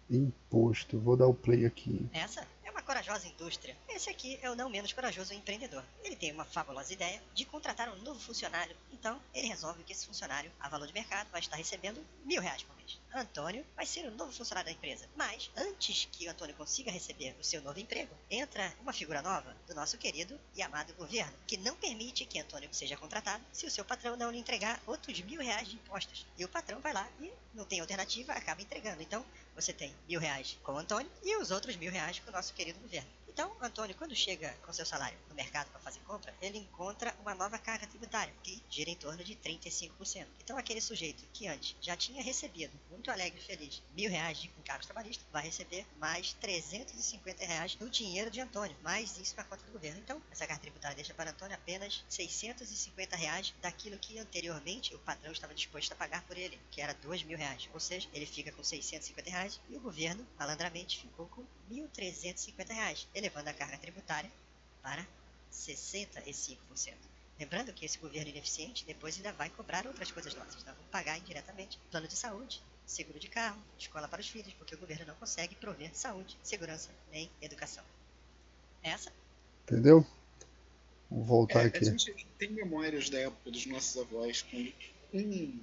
imposto. Vou dar o play aqui. Essa é uma corajosa indústria. Esse aqui é o não menos corajoso empreendedor. Ele tem uma fabulosa ideia de contratar um novo funcionário. Então, ele resolve que esse funcionário, a valor de mercado, vai estar recebendo R$1.000 por mês. Antônio vai ser o novo funcionário da empresa. Mas, antes que o Antônio consiga receber o seu novo emprego, entra uma figura nova do nosso querido e amado governo, que não permite que Antônio seja contratado se o seu patrão não lhe entregar outros R$1.000 de impostos. E o patrão vai lá e não tem alternativa, acaba entregando. Então, você tem R$1.000 com o Antônio e os outros R$1.000 com o nosso querido governo. Então, Antônio, quando chega com seu salário no mercado para fazer compra, ele encontra uma nova carga tributária, que gira em torno de 35%. Então, aquele sujeito que antes já tinha recebido, muito alegre e feliz, R$1.000 de encargos trabalhistas, vai receber mais R$350 no dinheiro de Antônio, mais isso na conta do governo. Então, essa carga tributária deixa para Antônio apenas R$650 daquilo que anteriormente o patrão estava disposto a pagar por ele, que era R$2.000. Ou seja, ele fica com R$650 e o governo, malandramente, ficou com R$1.350, elevando a carga tributária para 65%. Lembrando que esse governo ineficiente depois ainda vai cobrar outras coisas nossas, então vamos pagar indiretamente plano de saúde, seguro de carro, escola para os filhos, porque o governo não consegue prover saúde, segurança nem educação. Essa? Entendeu? Vou voltar aqui. A gente tem memórias da época dos nossos avós, quando um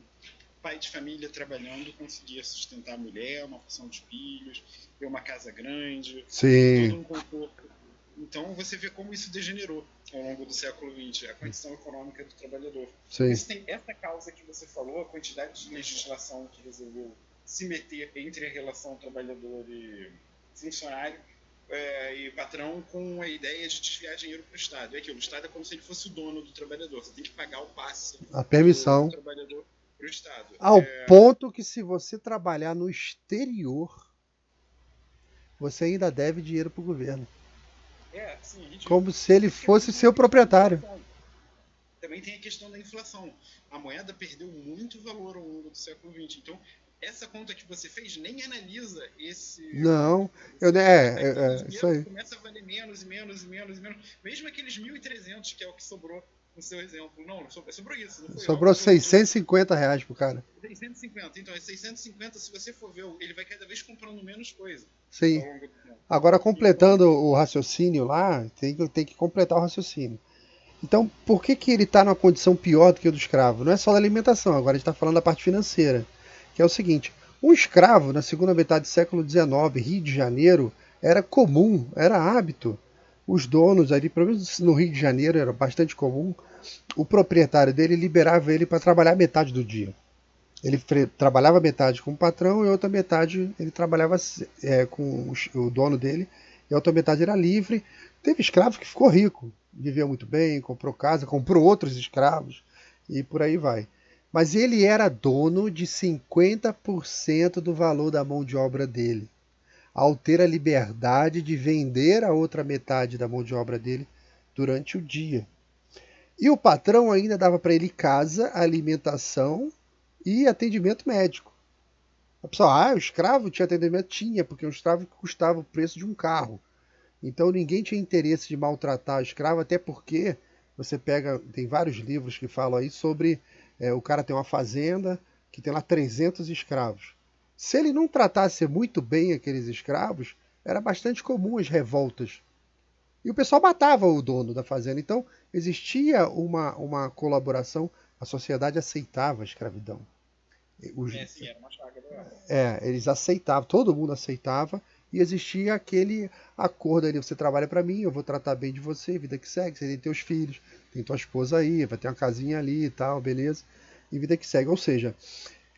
pai de família trabalhando conseguia sustentar a mulher, uma porção de filhos, ter uma casa grande, Sim. todo um conforto. Então você vê como isso degenerou ao longo do século XX, a condição econômica do trabalhador. Sim. Isso tem essa causa que você falou, a quantidade de legislação que resolveu se meter entre a relação trabalhador e funcionário, e patrão com a ideia de desviar dinheiro para o Estado. É aquilo, o Estado é como se ele fosse o dono do trabalhador. Você tem que pagar o passe A do permissão. trabalhador para o Estado. Ao ponto que se você trabalhar no exterior, você ainda deve dinheiro para o governo. Sim, é ridículo. Como se ele fosse seu proprietário. Também tem a questão da inflação. A moeda perdeu muito valor ao longo do século XX. Então, essa conta que você fez nem analisa esse. Não, isso aí. Começa a valer menos e menos e menos e menos. Mesmo aqueles 1.300, que é o que sobrou no seu exemplo. Não, sobrou isso. Não foi Sobrou R$650 pro cara. 650. Então, é 650, se você for ver, ele vai cada vez comprando menos coisa. Sim. Agora, completando o raciocínio lá, tem que completar o raciocínio. Então, por que ele está numa condição pior do que o do escravo? Não é só da alimentação, agora a gente está falando da parte financeira. Que é o seguinte, um escravo, na segunda metade do século XIX, Rio de Janeiro, era comum, era hábito. Os donos ali, pelo menos no Rio de Janeiro, era bastante comum, o proprietário dele liberava ele para trabalhar metade do dia. Ele trabalhava metade com o patrão e outra metade ele trabalhava com o dono dele, e a outra metade era livre. Teve escravo que ficou rico, viveu muito bem, comprou casa, comprou outros escravos e por aí vai. Mas ele era dono de 50% do valor da mão de obra dele, ao ter a liberdade de vender a outra metade da mão de obra dele durante o dia. E o patrão ainda dava para ele casa, alimentação e atendimento médico. A pessoa, o escravo tinha atendimento? Tinha, porque o escravo custava o preço de um carro. Então ninguém tinha interesse de maltratar o escravo, até porque você pega, tem vários livros que falam aí sobre o cara tem uma fazenda que tem lá 300 escravos. Se ele não tratasse muito bem aqueles escravos, era bastante comum as revoltas. E o pessoal matava o dono da fazenda. Então existia uma colaboração, a sociedade aceitava a escravidão. Sim, era uma chaga. Eles aceitavam, todo mundo aceitava, e existia aquele acordo ali, você trabalha para mim, eu vou tratar bem de você, vida que segue, você tem teus filhos, tem tua esposa aí, vai ter uma casinha ali e tal, beleza, e vida que segue. Ou seja,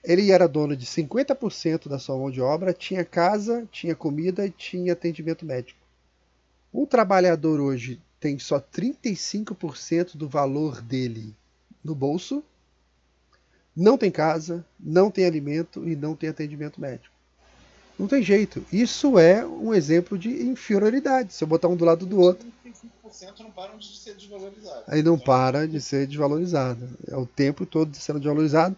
ele era dono de 50% da sua mão de obra, tinha casa, tinha comida e tinha atendimento médico. O trabalhador hoje tem só 35% do valor dele no bolso, não tem casa, não tem alimento e não tem atendimento médico. Não tem jeito. Isso é um exemplo de inferioridade. Se eu botar um do lado do outro. 35% não param de ser desvalorizados. Aí não para de ser desvalorizado. É o tempo todo sendo desvalorizado.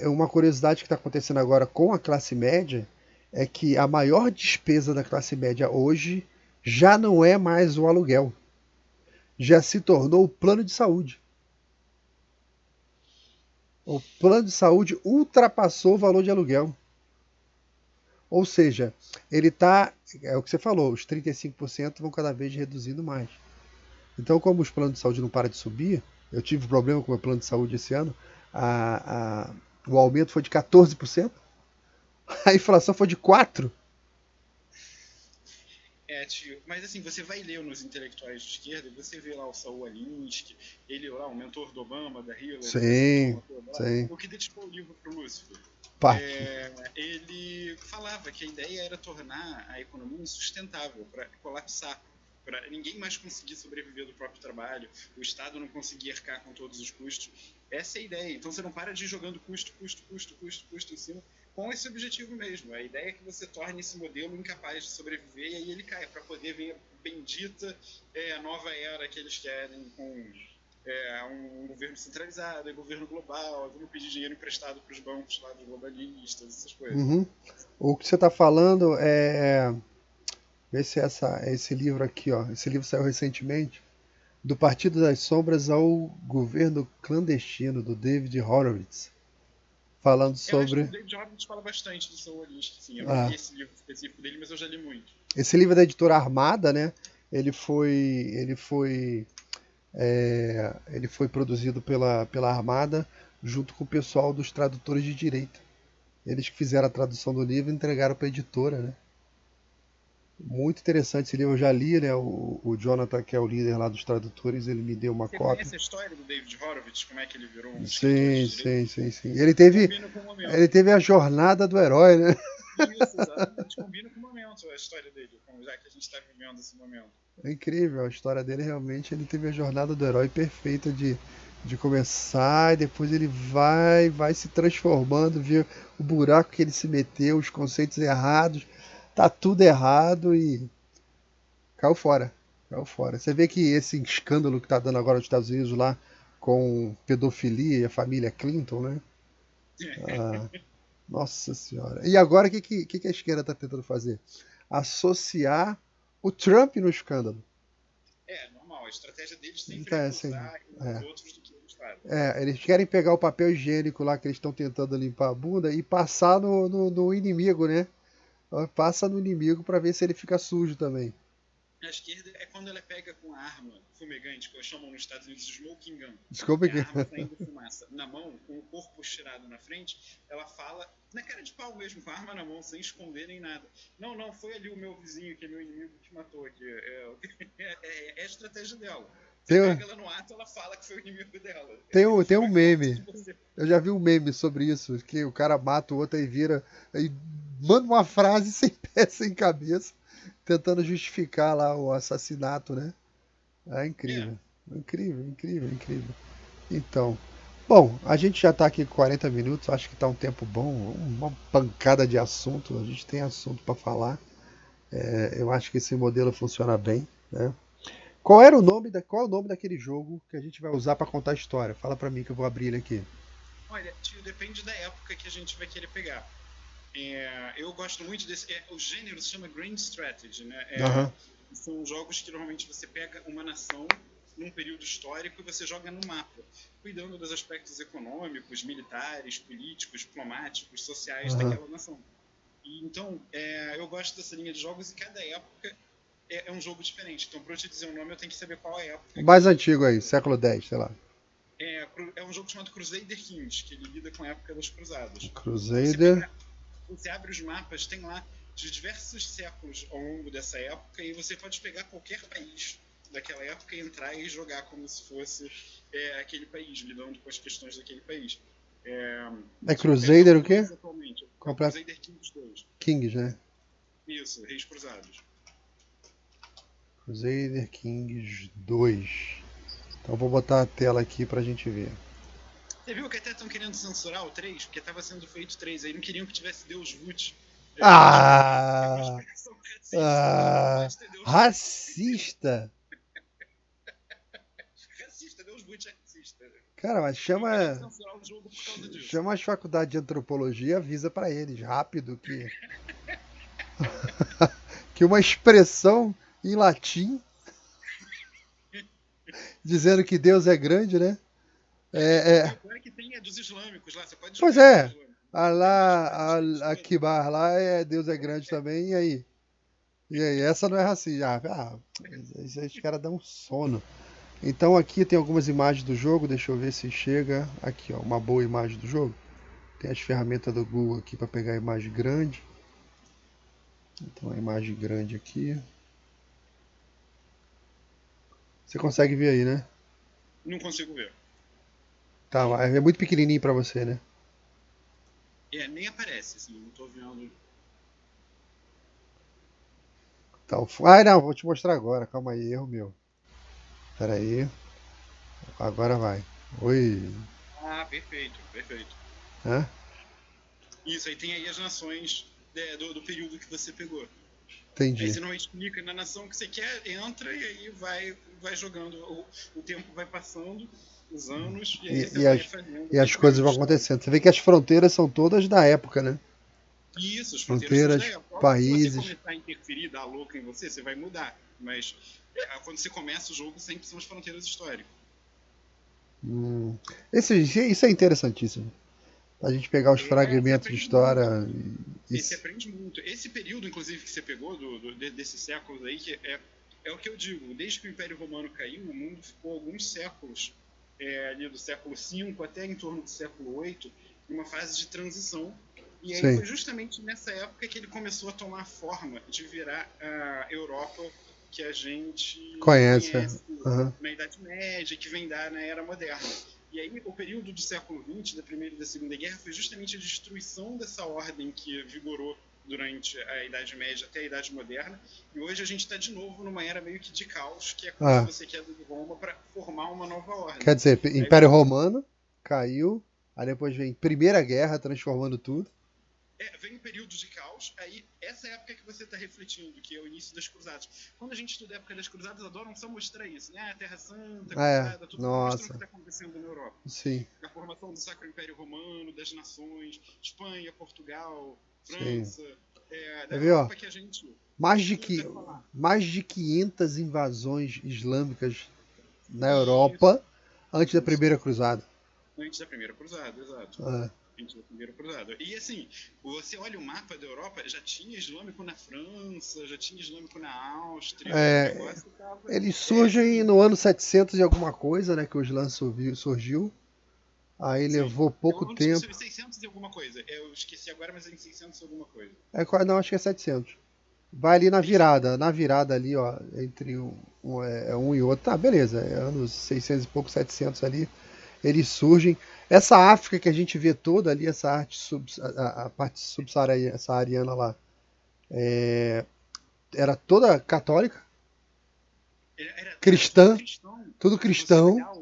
Uma curiosidade que está acontecendo agora com a classe média é que a maior despesa da classe média hoje já não é mais o aluguel. Já se tornou o plano de saúde. O plano de saúde ultrapassou o valor de aluguel. Ou seja, ele está, é o que você falou, os 35% vão cada vez reduzindo mais. Então, como os planos de saúde não param de subir, eu tive problema com o meu plano de saúde esse ano, o aumento foi de 14%, a inflação foi de 4%. Tio, mas assim, você vai ler nos intelectuais de esquerda e você vê lá o Saul Alinsky, ele lá, o mentor do Obama, da Hillary, sim. O que dedicou o livro para o Lúcifer. Ele falava que a ideia era tornar a economia insustentável, para colapsar, para ninguém mais conseguir sobreviver do próprio trabalho, o Estado não conseguir arcar com todos os custos. Essa é a ideia. Então você não para de ir jogando custo em cima, com esse objetivo mesmo. A ideia é que você torne esse modelo incapaz de sobreviver e aí ele caia, para poder vir a bendita a nova era que eles querem com um governo centralizado, governo global, vamos pedir dinheiro emprestado para os bancos lá dos globalistas, essas coisas. Uhum. O que você está falando vê se esse livro aqui, ó. Esse livro saiu recentemente, Do Partido das Sombras ao Governo Clandestino, do David Horowitz. Falando sobre. Eu acho que o David Horowitz fala bastante do Saul Alinsky, sim. Eu não li esse livro específico dele, mas eu já li muito. Esse livro é da editora Armada, né? Ele foi produzido pela Armada junto com o pessoal dos tradutores de direito. Eles que fizeram a tradução do livro e entregaram para a editora, né? Muito interessante esse livro, eu já li, né? O Jonathan, que é o líder lá dos tradutores, ele me deu uma cópia. Você conhece a história do David Horowitz? Como é que ele virou um escritor de direito? Sim. Ele teve a jornada do herói, né? Isso, exatamente. Combina com o momento, a história dele, já que a gente está vivendo esse momento. É incrível, a história dele realmente, ele teve a jornada do herói perfeita de começar e depois ele vai se transformando, vê o buraco que ele se meteu, os conceitos errados, tá tudo errado e caiu fora. Caiu fora. Você vê que esse escândalo que tá dando agora nos Estados Unidos lá com pedofilia e a família Clinton, né? Ah, nossa senhora. E agora o que a esquerda está tentando fazer? Associar o Trump no escândalo. Normal. A estratégia deles sempre Então, é assim, acusar os outros do que eles fazem. eles querem pegar o papel higiênico lá que eles estão tentando limpar a bunda e passar no inimigo, né? Passa no inimigo para ver se ele fica sujo também. A esquerda é quando ela pega com a arma fumegante, que eles chamam nos Estados Unidos de smoking gun. Desculpa que aqui. a arma saindo fumaça na mão, com o corpo estirado na frente, ela fala na cara de pau mesmo, com a arma na mão, sem esconder nem nada. Não, foi ali o meu vizinho, que é meu inimigo, que matou aqui. É a estratégia dela. Você pega ela no ato, ela fala que foi o inimigo dela. Tem um meme. Eu já vi um meme sobre isso, que o cara mata o outro e vira, e manda uma frase sem pé, sem cabeça, tentando justificar lá o assassinato, né? É incrível. Incrível, incrível, incrível. Então, bom, a gente já está aqui com 40 minutos, acho que está um tempo bom, uma pancada de assunto, a gente tem assunto para falar. Eu acho que esse modelo funciona bem, né? Qual é o nome daquele jogo que a gente vai usar para contar a história? Fala para mim que eu vou abrir ele aqui. Olha, tio, depende da época que a gente vai querer pegar. Eu gosto muito desse. O gênero se chama Grand Strategy, né? São jogos que normalmente você pega uma nação num período histórico e você joga no mapa, cuidando dos aspectos econômicos, militares, políticos, diplomáticos, sociais daquela nação. E, então, eu gosto dessa linha de jogos e cada época é um jogo diferente. Então, para eu te dizer o nome, eu tenho que saber qual é a época. O mais antigo aí, século X, sei lá. É um jogo chamado Crusader Kings, que ele lida com a época das cruzadas. Crusader. Você abre os mapas, tem lá de diversos séculos ao longo dessa época e você pode pegar qualquer país daquela época e entrar e jogar como se fosse aquele país, lidando com as questões daquele país. Crusader o quê? Atualmente. Crusader Kings 2. Kings, né? Isso, Reis Cruzados. Crusader Kings 2. Então vou botar a tela aqui pra gente ver. Você viu que até estão querendo censurar o 3? Porque estava sendo feito 3 aí, não queriam que tivesse Deus Vult. Racista! Racista, Deus Vult é racista. Cara, mas chama as faculdades de antropologia e avisa pra eles, rápido, que uma expressão em latim dizendo que Deus é grande, né? O que tem é dos islâmicos lá, você pode pois é, Allah Akbar lá Deus é grande também, e aí? E aí, essa não é racista. Esses caras dão sono. Então aqui tem algumas imagens do jogo, deixa eu ver se chega. Aqui, ó, uma boa imagem do jogo. Tem as ferramentas do Google aqui para pegar a imagem grande. Então a imagem grande aqui. Você consegue ver aí, né? Não consigo ver. Tá, é muito pequenininho para você, né? Nem aparece, assim, não tô vendo. Então, não, vou te mostrar agora. Calma aí, erro meu. Pera aí. Agora vai. Oi. Perfeito. Hã? Isso, aí tem aí as nações do período que você pegou. Entendi. Aí você normalmente clica na nação que você quer, entra e aí vai jogando. O tempo vai passando, os anos, e aí você vai fazendo. E as coisas vão acontecendo. Você vê que as fronteiras são todas da época, né? Isso, as fronteiras da época. países. Se você começar a interferir, dar louca em você vai mudar. Mas quando você começa o jogo, sempre são as fronteiras históricas. Isso é interessantíssimo. A gente pegar os fragmentos de história. Você aprende muito. Esse período, inclusive, que você pegou desses séculos aí, que é o que eu digo. Desde que o Império Romano caiu, o mundo ficou alguns séculos, ali do século V até em torno do século VIII, numa fase de transição. E aí foi justamente nessa época que ele começou a tomar forma de virar a Europa que a gente conhece na Idade Média, que vem na Era Moderna. E aí o período do século XX, da Primeira e da Segunda Guerra, foi justamente a destruição dessa ordem que vigorou durante a Idade Média até a Idade Moderna, e hoje a gente está de novo numa era meio que de caos, que é quando Ah, você queda de Roma para formar uma nova quer ordem. dizer, Aí Império Romano caiu, aí depois vem Primeira Guerra transformando tudo. vem um período de caos, aí essa é a época que você está refletindo, que é o início das cruzadas. Quando a gente estuda a época das cruzadas, adoram só mostrar isso, né? A Terra Santa, Cruzada, tudo mostrando o que Nossa, está acontecendo na Europa. sim, A formação do Sacro Império Romano, das nações, Espanha, Portugal, sim. França, da Quer ver, ó, Europa que a gente mais de, escuta que, falar. mais de 500 invasões islâmicas na Isso, Europa antes da isso. Primeira Cruzada. Antes da Primeira Cruzada, exato. Ah, Antes da Primeira Cruzada. E assim, você olha o mapa da Europa, já tinha islâmico na França, já tinha islâmico na Áustria, o é, negócio estava. eles surgem no ano 700 e alguma coisa, né, que o Islã surgiu. Aí Sim. levou pouco Eu esqueci tempo. 600 e alguma coisa. Eu esqueci agora, mas é em 600 e alguma coisa. Não, acho que é 700. Vai ali Enfim, na virada ali, ó, entre um e outro. Tá, beleza, é anos 600 e pouco, 700 ali, eles surgem. Essa África que a gente vê toda ali, essa arte a parte subsaariana lá, era toda católica, era tudo cristã, cristão. tudo Se você cristão. olhar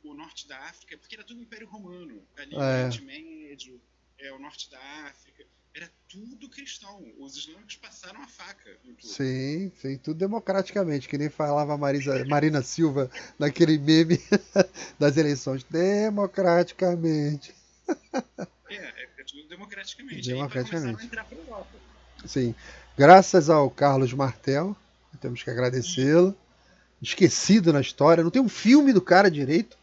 o norte da África, porque era tudo Império Romano, ali o É, Oriente Médio, o norte da África, era tudo cristão. Os islâmicos passaram a faca em tudo. sim, sim, tudo democraticamente, que nem falava a Marina Silva naquele meme das eleições. Democraticamente. É tudo democraticamente. Aí começaram a Democraticamente. entrar para a Europa. Sim. Graças ao Carlos Martel, temos que Sim. agradecê-lo. Esquecido na história, não tem um filme do cara direito,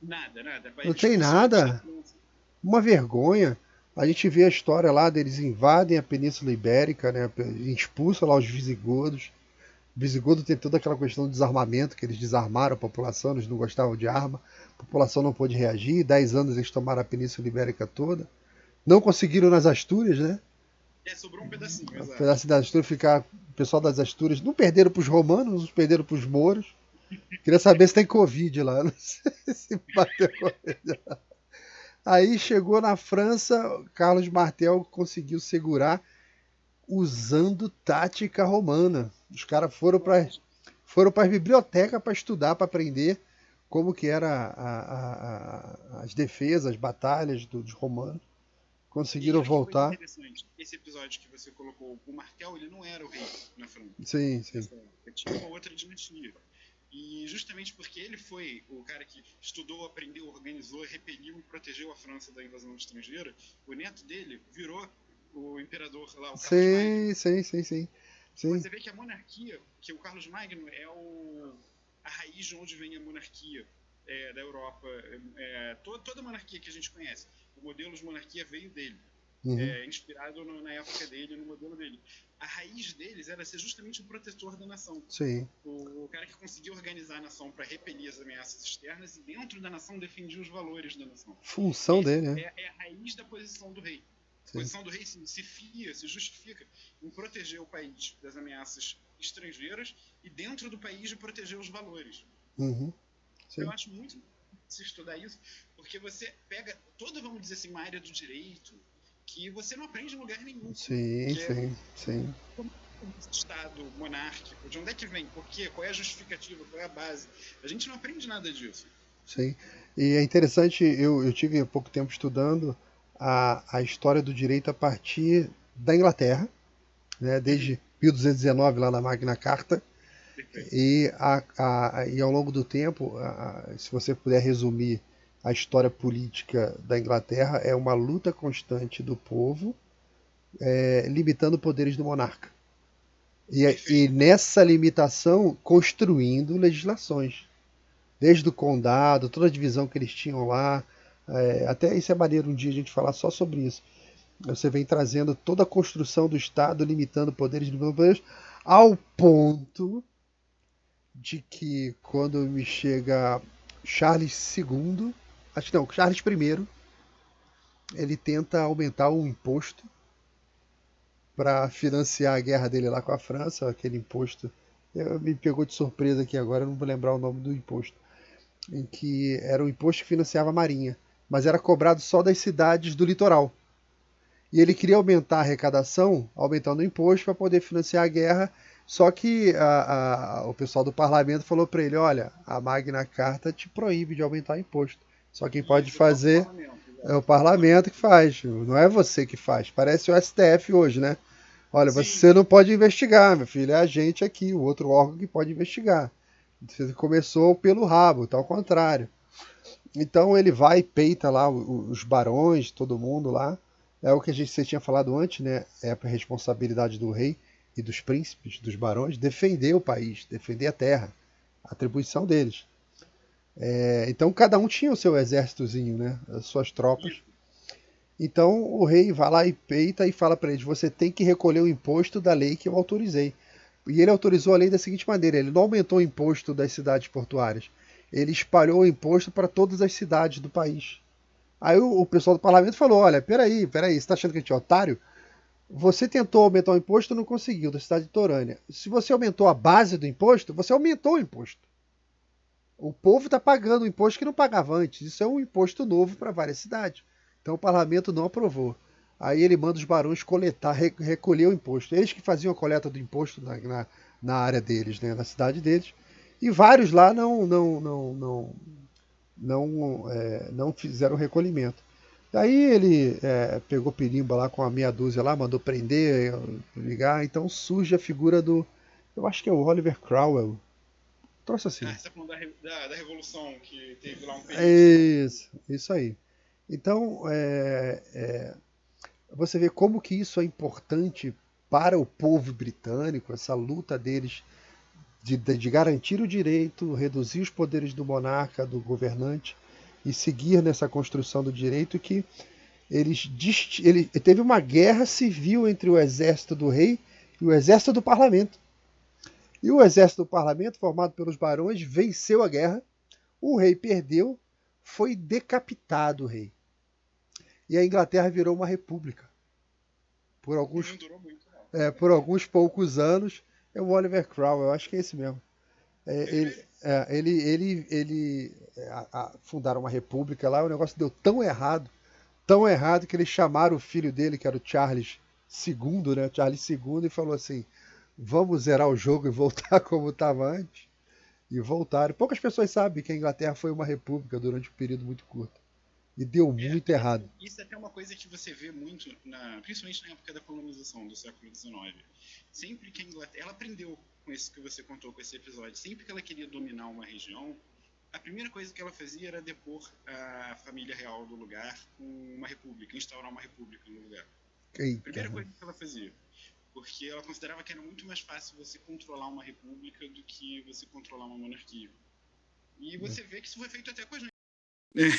Nada, nada. não Ele tem expulsou eles da nada. França. Uma vergonha. A gente vê a história lá deles invadem a Península Ibérica, né? Expulsam lá os visigodos. O visigodo tem toda aquela questão do desarmamento, que eles desarmaram a população, eles não gostavam de arma. A população não pôde reagir. 10 anos eles tomaram a Península Ibérica toda. Não conseguiram nas Astúrias, né? Sobrou um pedacinho, O exato. pedaço das Astúrias ficar. O pessoal das Astúrias não perderam para os romanos, não perderam para os mouros. Queria saber se tem Covid lá. Não sei se bateu Covid. Aí chegou na França, Carlos Martel conseguiu segurar usando tática romana. Os caras foram para as bibliotecas para estudar, para aprender como que era as defesas, as batalhas dos romanos. E Conseguiram olha que coisa voltar. interessante. Esse episódio que você colocou, o Martel, ele não era o rei na França. Sim, sim. Nessa época. Tinha uma outra dinastia. E justamente porque ele foi o cara que estudou, aprendeu, organizou, repeliu e protegeu a França da invasão estrangeira, o neto dele virou o imperador lá, o Carlos Magno. Sim, sim, sim, sim. E Sim, você vê que a monarquia, que o Carlos Magno é a raiz de onde vem a monarquia da Europa. Toda monarquia que a gente conhece, o modelo de monarquia veio dele. uhum, Inspirado na época dele, no modelo dele. A raiz deles era ser justamente o protetor da nação. sim. O cara que conseguia organizar a nação para repelir as ameaças externas e dentro da nação defendia os valores da nação. Função Esse dele, né? é a raiz da posição do rei. A Sim. posição do rei se justifica em proteger o país das ameaças estrangeiras e dentro do país de proteger os valores. Uhum, Eu sim. acho muito se estudar isso, porque você pega toda, vamos dizer assim, uma área do direito que você não aprende em lugar nenhum, Sim, que é sim, sim. como esse Estado monárquico, de onde é que vem, por quê, qual é a justificativa, qual é a base. A gente não aprende nada disso. Sim. E é interessante, eu tive há pouco tempo estudando a história do direito a partir da Inglaterra, né, Uhum, desde 1219, lá na Magna Carta, perfeito. e ao longo do tempo, se você puder resumir a história política da Inglaterra, é uma luta constante do povo, limitando poderes do monarca. E Perfeito. nessa limitação, construindo legislações. Desde o condado, toda a divisão que eles tinham lá. Até isso é maneiro um dia a gente falar só sobre isso. Você vem trazendo toda a construção do Estado, limitando poderes, ao ponto de que quando me chega Charles II, acho que não, Charles I, ele tenta aumentar o imposto para financiar a guerra dele lá com a França, aquele imposto. Me pegou de surpresa aqui agora, eu não vou lembrar o nome do imposto. Em que era um imposto que financiava a marinha, mas era cobrado só das cidades do litoral. E ele queria aumentar a arrecadação, aumentando o imposto para poder financiar a guerra. Só que o pessoal do parlamento falou para ele: olha, a Magna Carta te proíbe de aumentar o imposto. Só quem pode Isso, o próprio fazer parlamento, é o exato. parlamento que faz, não é você que faz. Parece o STF hoje, né? Olha, Sim, você não pode investigar, meu filho, é a gente aqui, o outro órgão que pode investigar. Você começou pelo rabo, tá ao contrário. Então ele vai e peita lá os barões, todo mundo lá. É o que você tinha falado antes, né? É a responsabilidade do rei e dos príncipes, dos barões, defender o país, defender a terra, a atribuição deles. Então cada um tinha o seu exércitozinho, né? As suas tropas. isso. Então o rei vai lá e peita e fala para eles: você tem que recolher o imposto da lei que eu autorizei. E ele autorizou a lei da seguinte maneira: ele não aumentou o imposto das cidades portuárias, ele espalhou o imposto para todas as cidades do país. Aí o pessoal do parlamento falou: olha, peraí, você está achando que a gente é otário? Você tentou aumentar o imposto e não conseguiu, da cidade de Torânia. Se você aumentou a base do imposto, você aumentou o imposto. O povo está pagando o imposto que não pagava antes. Isso é um imposto novo para várias cidades. Então o parlamento não aprovou. Aí ele manda os barões coletar, recolher o imposto. Eles que faziam a coleta do imposto na área deles, né, na cidade deles. E vários lá não fizeram o recolhimento. Aí ele pegou pirimba lá com a meia dúzia lá, mandou prender, ligar. Então surge a figura do. Eu acho que é o Oliver Cromwell. Trouxe Ah, assim. você tá falando da Revolução que teve lá um É período, né? isso aí. Então, você vê como que isso é importante para o povo britânico, essa luta deles de garantir o direito, reduzir os poderes do monarca, do governante, e seguir nessa construção do direito que ele teve uma guerra civil entre o exército do rei e o exército do parlamento. E o exército do parlamento, formado pelos barões, venceu a guerra. O rei perdeu, foi decapitado o rei. E a Inglaterra virou uma república. Por E alguns, não durou muito, não. por alguns poucos anos, é o Oliver Cromwell, eu acho que é esse mesmo. Fundaram uma república lá, o negócio deu tão errado que eles chamaram o filho dele, que era o Charles II, né? Charles II, e falou assim: vamos zerar o jogo e voltar como estava antes. E voltaram. Poucas pessoas sabem que a Inglaterra foi uma república durante um período muito curto. E deu muito errado. Isso é até uma coisa que você vê muito, principalmente na época da colonização do século XIX. Sempre que a Inglaterra, ela aprendeu com isso que você contou, com esse episódio, sempre que ela queria dominar uma região, a primeira coisa que ela fazia era depor a família real do lugar com uma república, instaurar uma república no lugar. Eita. Primeira coisa que ela fazia. Porque ela considerava que era muito mais fácil você controlar uma república do que você controlar uma monarquia. E você vê que isso foi feito até com a gente.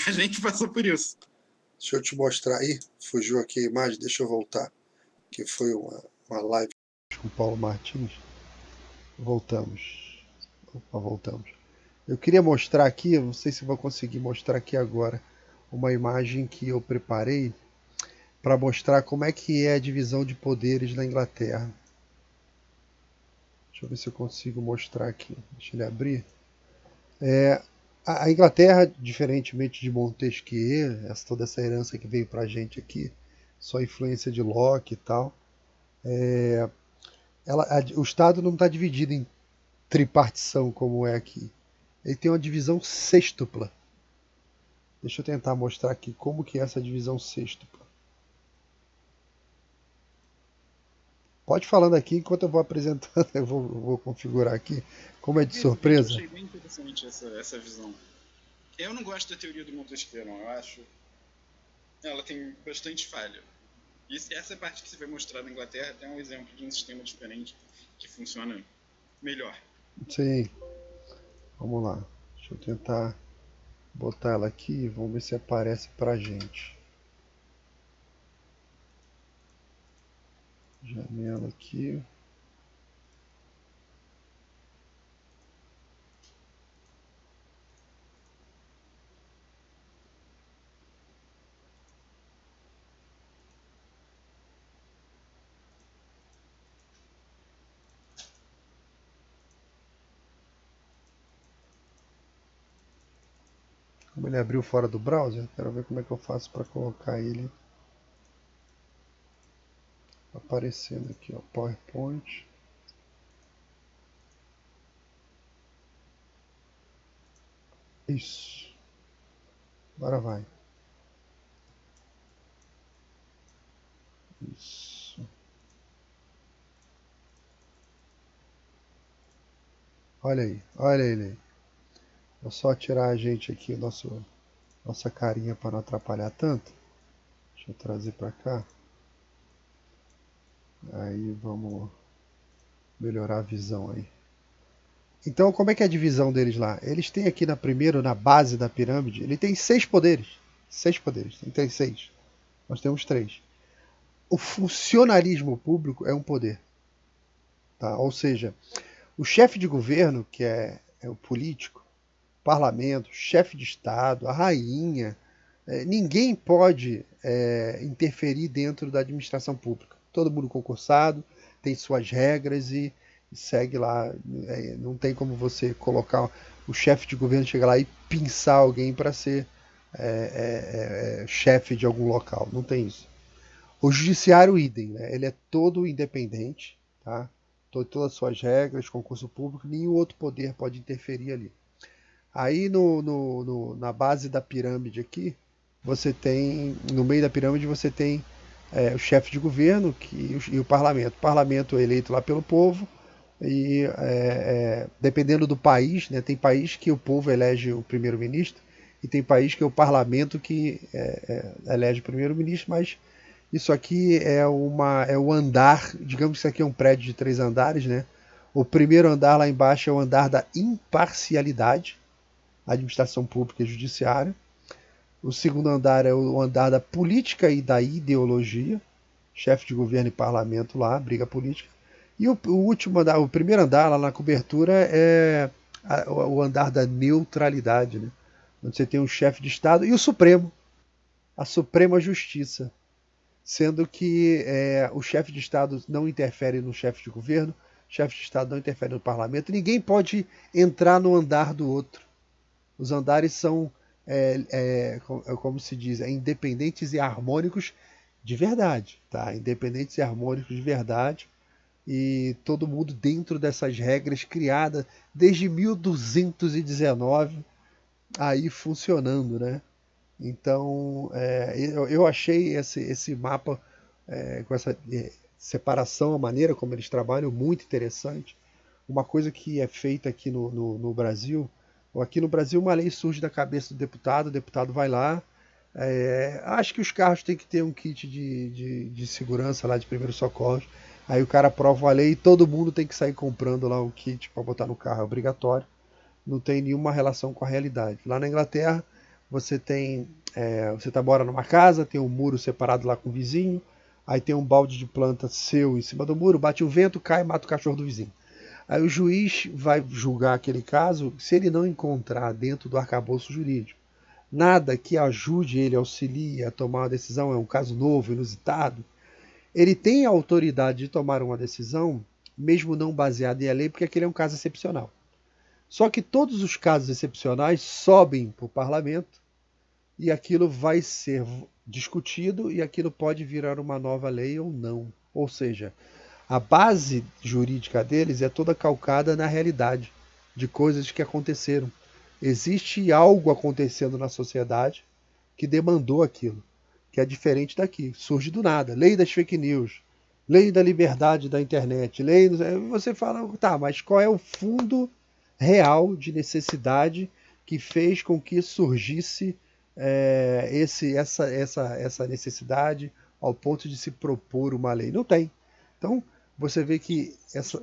A gente passou por isso. Deixa eu te mostrar aí. Fugiu aqui a imagem, deixa eu voltar. Que foi uma live com o Paulo Martins. Voltamos. Opa, voltamos. Eu queria mostrar aqui, eu não sei se vou conseguir mostrar aqui agora, uma imagem que eu preparei para mostrar como é que é a divisão de poderes na Inglaterra. Deixa eu ver se eu consigo mostrar aqui. Deixa ele abrir. A Inglaterra, diferentemente de Montesquieu, toda essa herança que veio para a gente aqui, só influência de Locke e tal, o Estado não está dividido em tripartição como é aqui. Ele tem uma divisão sextupla. Deixa eu tentar mostrar aqui como que é essa divisão sextupla. Pode falando aqui enquanto eu vou apresentando, eu vou configurar aqui. Como é de Eu surpresa. achei bem interessante essa visão. Eu não gosto da teoria do Montesquieu, não. Eu acho ela tem bastante falha. E essa parte que você vai mostrar na Inglaterra é um exemplo de um sistema diferente que funciona melhor. Sim. Vamos lá. Deixa eu tentar botar ela aqui. Vamos ver se aparece pra gente. Janela aqui. Como ele abriu fora do browser, quero ver como é que eu faço para colocar ele. aparecendo aqui, ó, PowerPoint. Isso. Agora vai. Isso. Olha aí, olha ele aí. Vou só tirar a gente aqui, nossa carinha para não atrapalhar tanto. Deixa eu trazer para cá. Aí vamos melhorar a visão aí. Então, como é que é a divisão deles lá? Eles têm aqui na base da pirâmide, ele tem 6 poderes. 6 poderes, tem 6. Nós temos 3. O funcionalismo público é um poder. Tá? Ou seja, o chefe de governo, que é o político, parlamento, chefe de Estado, a rainha, ninguém pode interferir dentro da administração pública. Todo mundo concursado, tem suas regras e segue lá. Não tem como você colocar o chefe de governo chegar lá e pinçar alguém para ser chefe de algum local. Não tem isso. O judiciário, idem, né? Ele é todo independente, tá? Todas as suas regras, concurso público, nenhum outro poder pode interferir ali. Aí na base da pirâmide aqui, você tem, no meio da pirâmide você tem o chefe de governo e o parlamento. O parlamento é eleito lá pelo povo e dependendo do país, né, tem país que o povo elege o primeiro-ministro e tem país que é o parlamento que elege o primeiro-ministro, mas isso aqui é o andar, digamos que isso aqui é um prédio de 3 andares, né? O primeiro andar lá embaixo é o andar da imparcialidade, administração pública e judiciária. O segundo andar é o andar da política e da ideologia, chefe de governo e parlamento lá, briga política. E o último andar, o primeiro andar lá na cobertura é o andar da neutralidade, né? Onde você tem o chefe de Estado e o Supremo, a Suprema Justiça. Sendo que o chefe de Estado não interfere no chefe de governo, o chefe de Estado não interfere no parlamento, ninguém pode entrar no andar do outro. Os andares são, como se diz, independentes e harmônicos de verdade, tá? Independentes e harmônicos de verdade, e todo mundo dentro dessas regras criadas desde 1219, aí funcionando, né? Então, eu achei esse mapa com essa separação, a maneira como eles trabalham, muito interessante. Uma coisa que é feita aqui no Brasil, aqui no Brasil uma lei surge da cabeça do deputado, o deputado vai lá, acho que os carros têm que ter um kit de segurança lá, de primeiros socorros, aí o cara aprova a lei e todo mundo tem que sair comprando lá o kit para botar no carro, é obrigatório, não tem nenhuma relação com a realidade. Lá na Inglaterra, você mora numa casa, tem um muro separado lá com o vizinho, aí tem um balde de planta seu em cima do muro, bate um vento, cai e mata o cachorro do vizinho. Aí o juiz vai julgar aquele caso, se ele não encontrar dentro do arcabouço jurídico nada que ajude ele, auxilie a tomar uma decisão, é um caso novo, inusitado, ele tem a autoridade de tomar uma decisão, mesmo não baseada em lei, porque aquele é um caso excepcional. Só que todos os casos excepcionais sobem para o parlamento e aquilo vai ser discutido e aquilo pode virar uma nova lei ou não. Ou seja, a base jurídica deles é toda calcada na realidade de coisas que aconteceram. Existe algo acontecendo na sociedade que demandou aquilo, que é diferente daqui. Surge do nada. Lei das fake news, lei da liberdade da internet, lei. Você fala, tá, mas qual é o fundo real de necessidade que fez com que surgisse essa necessidade ao ponto de se propor uma lei? Não tem. Então, você vê que essa.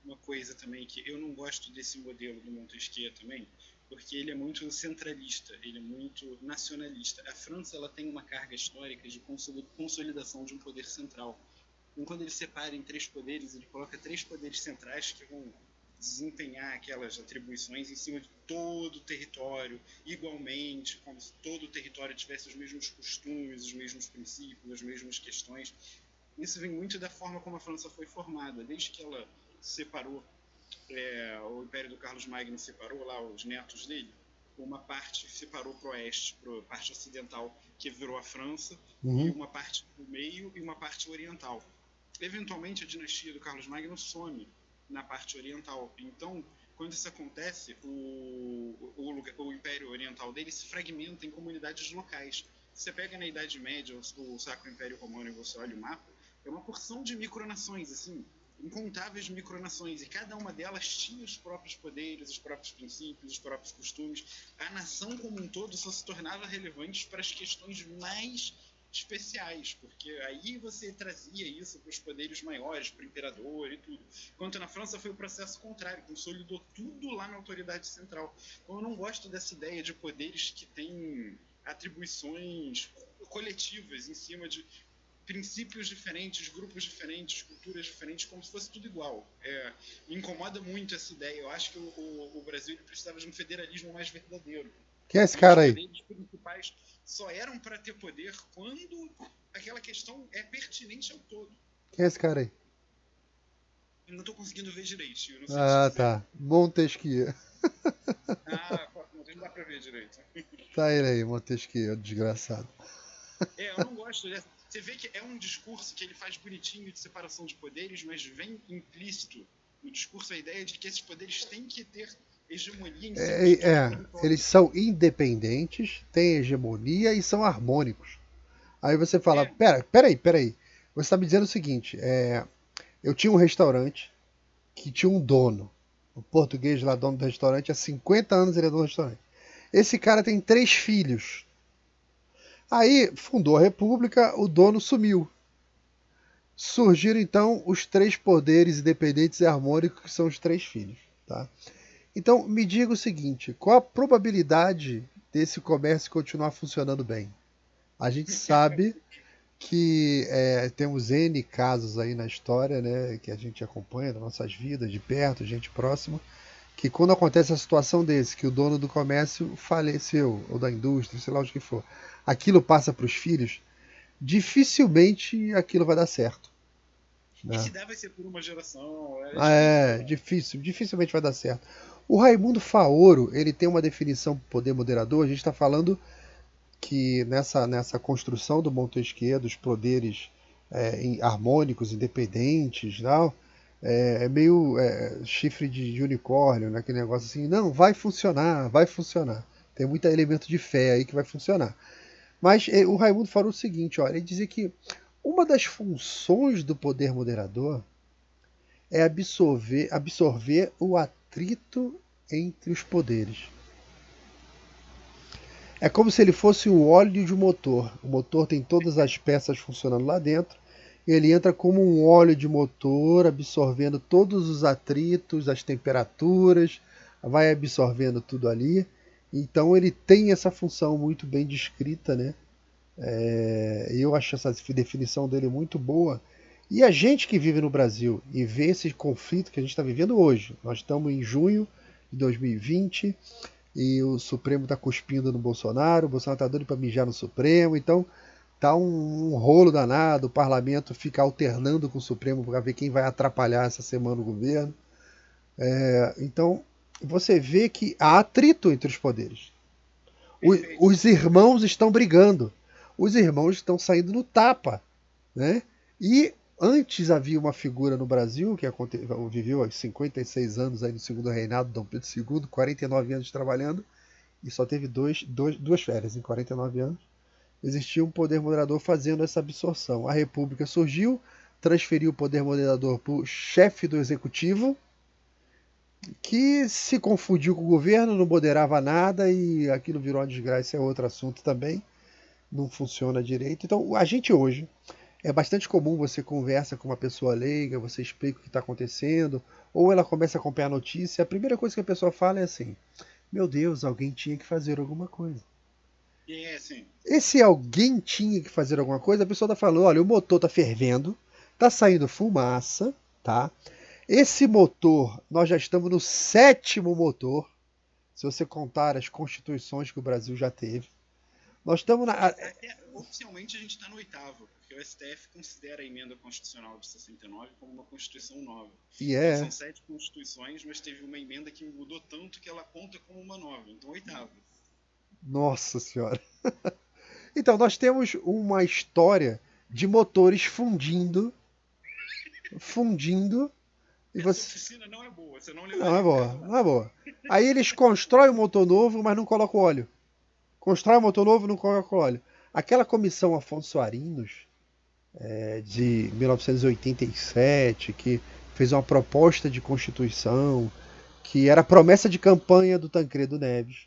Uma coisa também que eu não gosto desse modelo do Montesquieu também, porque ele é muito centralista, ele é muito nacionalista. A França ela tem uma carga histórica de consolidação de um poder central. Então, quando ele separa em 3 poderes, ele coloca 3 poderes centrais que vão desempenhar aquelas atribuições em cima de todo o território, igualmente, como se todo o território tivesse os mesmos costumes, os mesmos princípios, as mesmas questões. Isso vem muito da forma como a França foi formada, desde que ela separou, o Império do Carlos Magno separou lá os netos dele, uma parte separou para o oeste, para a parte ocidental, que virou a França, e uma parte do meio e uma parte oriental. eventualmente a dinastia do Carlos Magno some na parte oriental. Então, quando isso acontece, o Império Oriental dele se fragmenta em comunidades locais. Se você pega na Idade Média o Sacro Império Romano e você olha o mapa, é uma porção de micronações, assim, incontáveis micronações, e cada uma delas tinha os próprios poderes, os próprios princípios, os próprios costumes. A nação como um todo só se tornava relevante para as questões mais especiais, porque aí você trazia isso para os poderes maiores, para o imperador e tudo. Enquanto na França foi o processo contrário, consolidou tudo lá na autoridade central. Então eu não gosto dessa ideia de poderes que têm atribuições coletivas em cima de princípios diferentes, grupos diferentes, culturas diferentes, como se fosse tudo igual. Me incomoda muito essa ideia. Eu acho que o Brasil precisava de um federalismo mais verdadeiro. Quem é esse cara aí? Os poderes principais só eram para ter poder quando aquela questão é pertinente ao todo. Quem é esse cara aí? Eu não estou conseguindo ver direito. Eu não sei Tá. Montesquieu. mas não dá para ver direito. Tá ele aí, Montesquieu, desgraçado. Eu não gosto dessa. Você vê que é um discurso que ele faz bonitinho de separação de poderes, mas vem implícito no discurso a ideia de que esses poderes têm que ter hegemonia em cima de eles são independentes, têm hegemonia e são harmônicos. Aí você fala, peraí. Você está me dizendo o seguinte, eu tinha um restaurante que tinha um dono. O português lá, dono do restaurante, há 50 anos ele é dono do restaurante. Esse cara tem 3 filhos. Aí fundou a República, o dono sumiu. Surgiram então os 3 poderes independentes e harmônicos, que são os 3 filhos. Tá? Então me diga o seguinte, qual a probabilidade desse comércio continuar funcionando bem? A gente sabe que temos N casos aí na história, né, que a gente acompanha nas nossas vidas, de perto, gente próxima, que quando acontece a situação desse, que o dono do comércio faleceu, ou da indústria, sei lá o que for, aquilo passa para os filhos, dificilmente aquilo vai dar certo. E se der, vai ser por uma geração. Dificilmente vai dar certo. O Raimundo Faoro, ele tem uma definição de poder moderador, a gente está falando que nessa construção do Montesquieu, dos poderes harmônicos, independentes, não, é meio chifre de unicórnio, né? Aquele negócio assim, não, vai funcionar. Tem muito elemento de fé aí que vai funcionar. Mas o Raimundo falou o seguinte, olha, ele dizia que uma das funções do poder moderador é absorver o atrito entre os poderes. É como se ele fosse o óleo de um motor. O motor tem todas as peças funcionando lá dentro. Ele entra como um óleo de motor, absorvendo todos os atritos, as temperaturas, vai absorvendo tudo ali. Então ele tem essa função muito bem descrita, né? Eu acho essa definição dele muito boa. E a gente que vive no Brasil e vê esse conflito que a gente está vivendo hoje, nós estamos em junho de 2020 e o Supremo está cuspindo no Bolsonaro, o Bolsonaro está doido para mijar no Supremo, então tá um rolo danado, o parlamento fica alternando com o Supremo para ver quem vai atrapalhar essa semana o governo. Então você vê que há atrito entre os poderes. Os irmãos estão brigando, os irmãos estão saindo no tapa, né? E antes havia uma figura no Brasil que viveu há 56 anos aí no segundo reinado, Dom Pedro II, 49 anos trabalhando, e só teve duas férias em 49 anos. Existia um poder moderador fazendo essa absorção. A República surgiu, transferiu o poder moderador para o chefe do executivo, que se confundiu com o governo, não moderava nada e aquilo virou uma desgraça, é outro assunto também. Não funciona direito. Então, a gente hoje, é bastante comum você conversa com uma pessoa leiga, você explica o que está acontecendo, ou ela começa a acompanhar a notícia, a primeira coisa que a pessoa fala é assim, meu Deus, alguém tinha que fazer alguma coisa. Sim. Esse alguém tinha que fazer alguma coisa, a pessoa está falando, olha, o motor está fervendo, está saindo fumaça, tá? Esse motor, nós já estamos no 7º motor, se você contar as constituições que o Brasil já teve. Nós estamos oficialmente a gente está no 8º, porque o STF considera a emenda constitucional de 69 como uma constituição nova. Então, são 7 constituições, mas teve uma emenda que mudou tanto que ela conta como uma nova. Então, 8º. Nossa Senhora! Então, nós temos uma história de motores fundindo fundindo. E Essa você... oficina não é boa, você não Não levaria é o boa, carro lá. não é boa. Aí eles constroem um motor novo, mas não colocam óleo. Constrói um motor novo, não colocam óleo. Aquela comissão Afonso Arinos, de 1987, que fez uma proposta de constituição, que era a promessa de campanha do Tancredo Neves.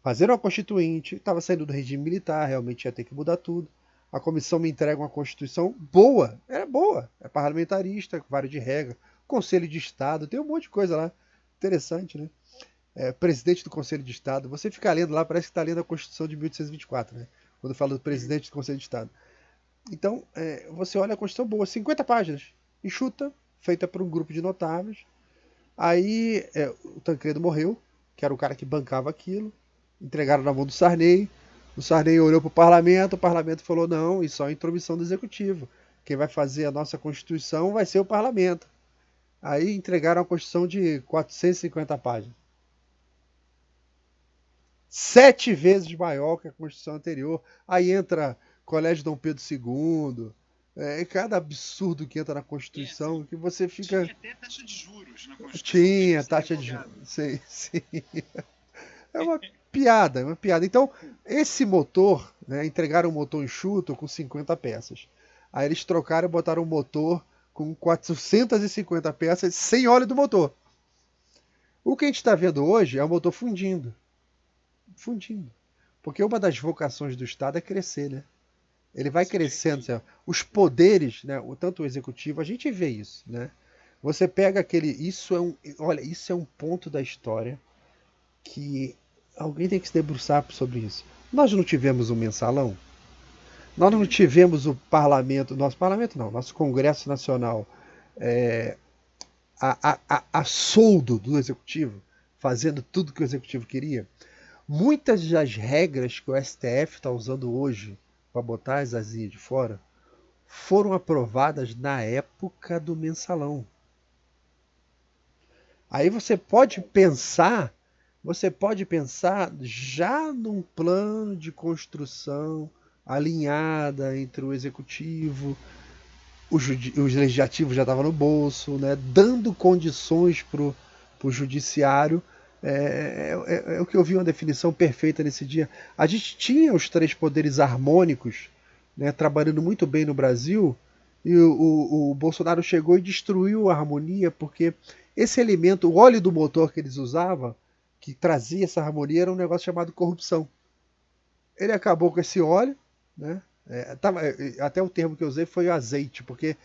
Fazer uma constituinte, estava saindo do regime militar, realmente ia ter que mudar tudo. A comissão me entrega uma constituição boa, era boa, é parlamentarista, vários de regra, conselho de Estado, tem um monte de coisa lá, interessante, né? Presidente do Conselho de Estado, você fica lendo lá, parece que está lendo a Constituição de 1824, né? Quando fala do presidente do Conselho de Estado. Então, você olha a Constituição boa, 50 páginas, enxuta, feita por um grupo de notáveis. Aí o Tancredo morreu, que era o cara que bancava aquilo, entregaram na mão do Sarney. O Sarney olhou para o parlamento falou: não, isso é uma intromissão do executivo. Quem vai fazer a nossa Constituição vai ser o parlamento. Aí entregaram a Constituição de 450 páginas. 7 vezes maior que a Constituição anterior. Aí entra Colégio Dom Pedro II. Cada absurdo que entra na Constituição que você fica. Tinha até taxa de juros na Constituição. Tinha taxa de juros. Sim, sim. É uma piada, é uma piada. Então, esse motor, né, entregaram um motor enxuto com 50 peças. Aí eles trocaram e botaram um motor com 450 peças sem óleo do motor. O que a gente está vendo hoje é o motor fundindo. Fundindo. Porque uma das vocações do Estado é crescer, né? Ele vai crescendo. Assim, os poderes, né, tanto o executivo, a gente vê isso, né? Você pega aquele... Olha, isso é um ponto da história que alguém tem que se debruçar sobre isso. Nós não tivemos um mensalão? Nós não tivemos o parlamento, nosso Congresso Nacional a soldo do Executivo, fazendo tudo que o Executivo queria? Muitas das regras que o STF está usando hoje para botar as asinhas de fora foram aprovadas na época do mensalão. Aí você pode pensar já num plano de construção alinhada entre o executivo, o legislativo já estava no bolso, né, dando condições para o judiciário. O que eu vi uma definição perfeita nesse dia. A gente tinha os 3 poderes harmônicos, né, trabalhando muito bem no Brasil, e o Bolsonaro chegou e destruiu a harmonia, porque esse elemento, o óleo do motor que eles usavam, que trazia essa harmonia, era um negócio chamado corrupção. Ele acabou com esse óleo, né? Até o termo que eu usei foi azeite, porque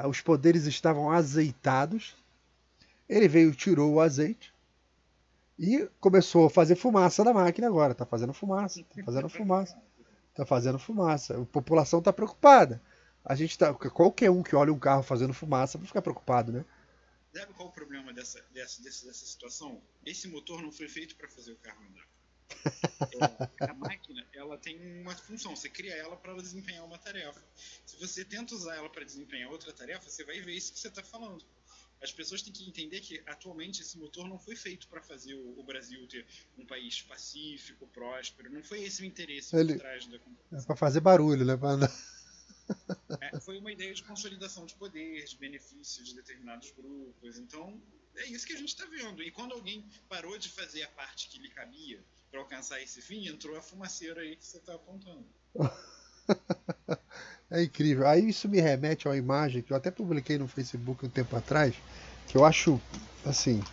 os poderes estavam azeitados. Ele veio, tirou o azeite e começou a fazer fumaça da máquina agora. Está fazendo fumaça, está fazendo fumaça, está fazendo fumaça. A população está preocupada. Qualquer um que olha um carro fazendo fumaça vai ficar preocupado, né? Sabe qual o problema dessa situação? Esse motor não foi feito para fazer o carro andar. A máquina, ela tem uma função, você cria ela para desempenhar uma tarefa. Se você tenta usar ela para desempenhar outra tarefa, você vai ver isso que você está falando. As pessoas têm que entender que atualmente esse motor não foi feito para fazer o Brasil ter um país pacífico, próspero. Não foi esse o interesse por trás da competição. É para fazer barulho, né? Para andar. Foi uma ideia de consolidação de poder, de benefício de determinados grupos. Então, é isso que a gente está vendo. E quando alguém parou de fazer a parte que lhe cabia para alcançar esse fim, entrou a fumaceira aí que você está apontando. É incrível. Aí isso me remete a uma imagem que eu até publiquei no Facebook um tempo atrás, que eu acho, assim,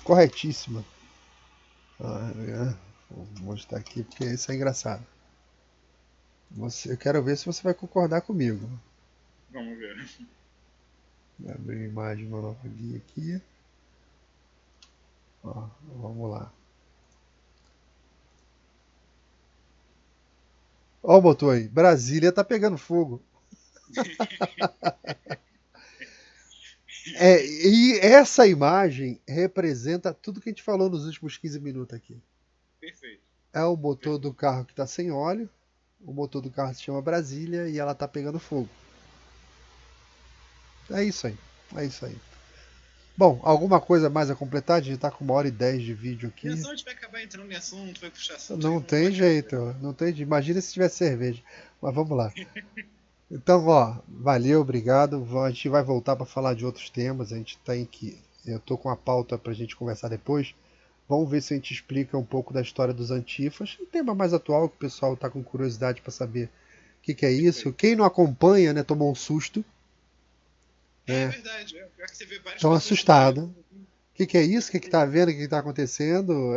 corretíssima. Vou mostrar aqui porque isso é engraçado. Eu quero ver se você vai concordar comigo. Vamos ver. Vou abrir a imagem uma nova guia aqui. Ó, vamos lá. Ó o motor aí. Brasília tá pegando fogo. E essa imagem representa tudo que a gente falou nos últimos 15 minutos aqui. Perfeito. É o motor do carro que está sem óleo. O motor do carro se chama Brasília e ela tá pegando fogo. É isso aí. É isso aí. Bom, alguma coisa mais a completar? A gente tá com 1h10 de vídeo aqui. A gente vai acabar entrando nesse assunto, vai puxar assunto. Não tem jeito, não tem jeito. Imagina se tivesse cerveja. Mas vamos lá. Então, ó, Valeu, obrigado. A gente vai voltar para falar de outros temas. A gente tem que. Eu tô com a pauta para a gente conversar depois. Vamos ver se a gente explica um pouco da história dos antifas. Um tema mais atual que o pessoal está com curiosidade para saber o que é isso. Quem não acompanha, né, tomou um susto. É verdade. Pior que você vê várias Estão pessoas assustados. O que é isso? O que está vendo? O que está acontecendo?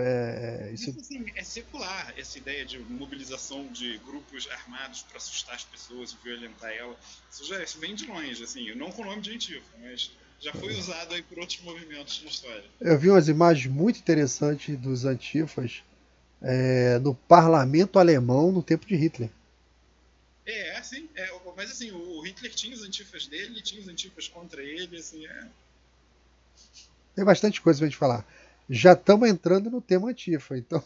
Isso assim, é secular, essa ideia de mobilização de grupos armados para assustar as pessoas e violentar elas. Isso vem de longe, assim, não com o nome de Antifa, mas já foi usado aí por outros movimentos na história. Eu vi umas imagens muito interessantes dos antifas no parlamento alemão no tempo de Hitler. Assim, mas assim, o Hitler tinha os antifas dele, tinha os antifas contra ele, assim, Tem bastante coisa pra gente falar. Já estamos entrando no tema antifa, então.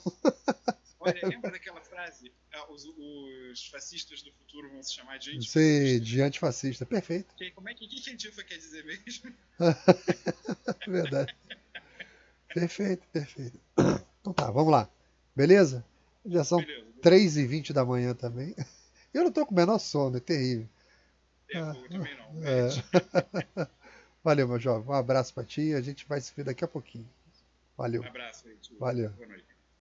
Olha, lembra daquela frase? Os fascistas do futuro vão se chamar de antifascistas. Sei, de antifascista. Perfeito. Como é que antifa quer dizer mesmo? Verdade. Perfeito. Então tá, vamos lá. Beleza? Já são 3h20 da manhã também. Eu não tô com o menor sono, é terrível. Eu também não. Valeu, meu jovem. Um abraço pra ti. A gente vai se ver daqui a pouquinho. Valeu. Um abraço aí, tio. Valeu. Boa noite.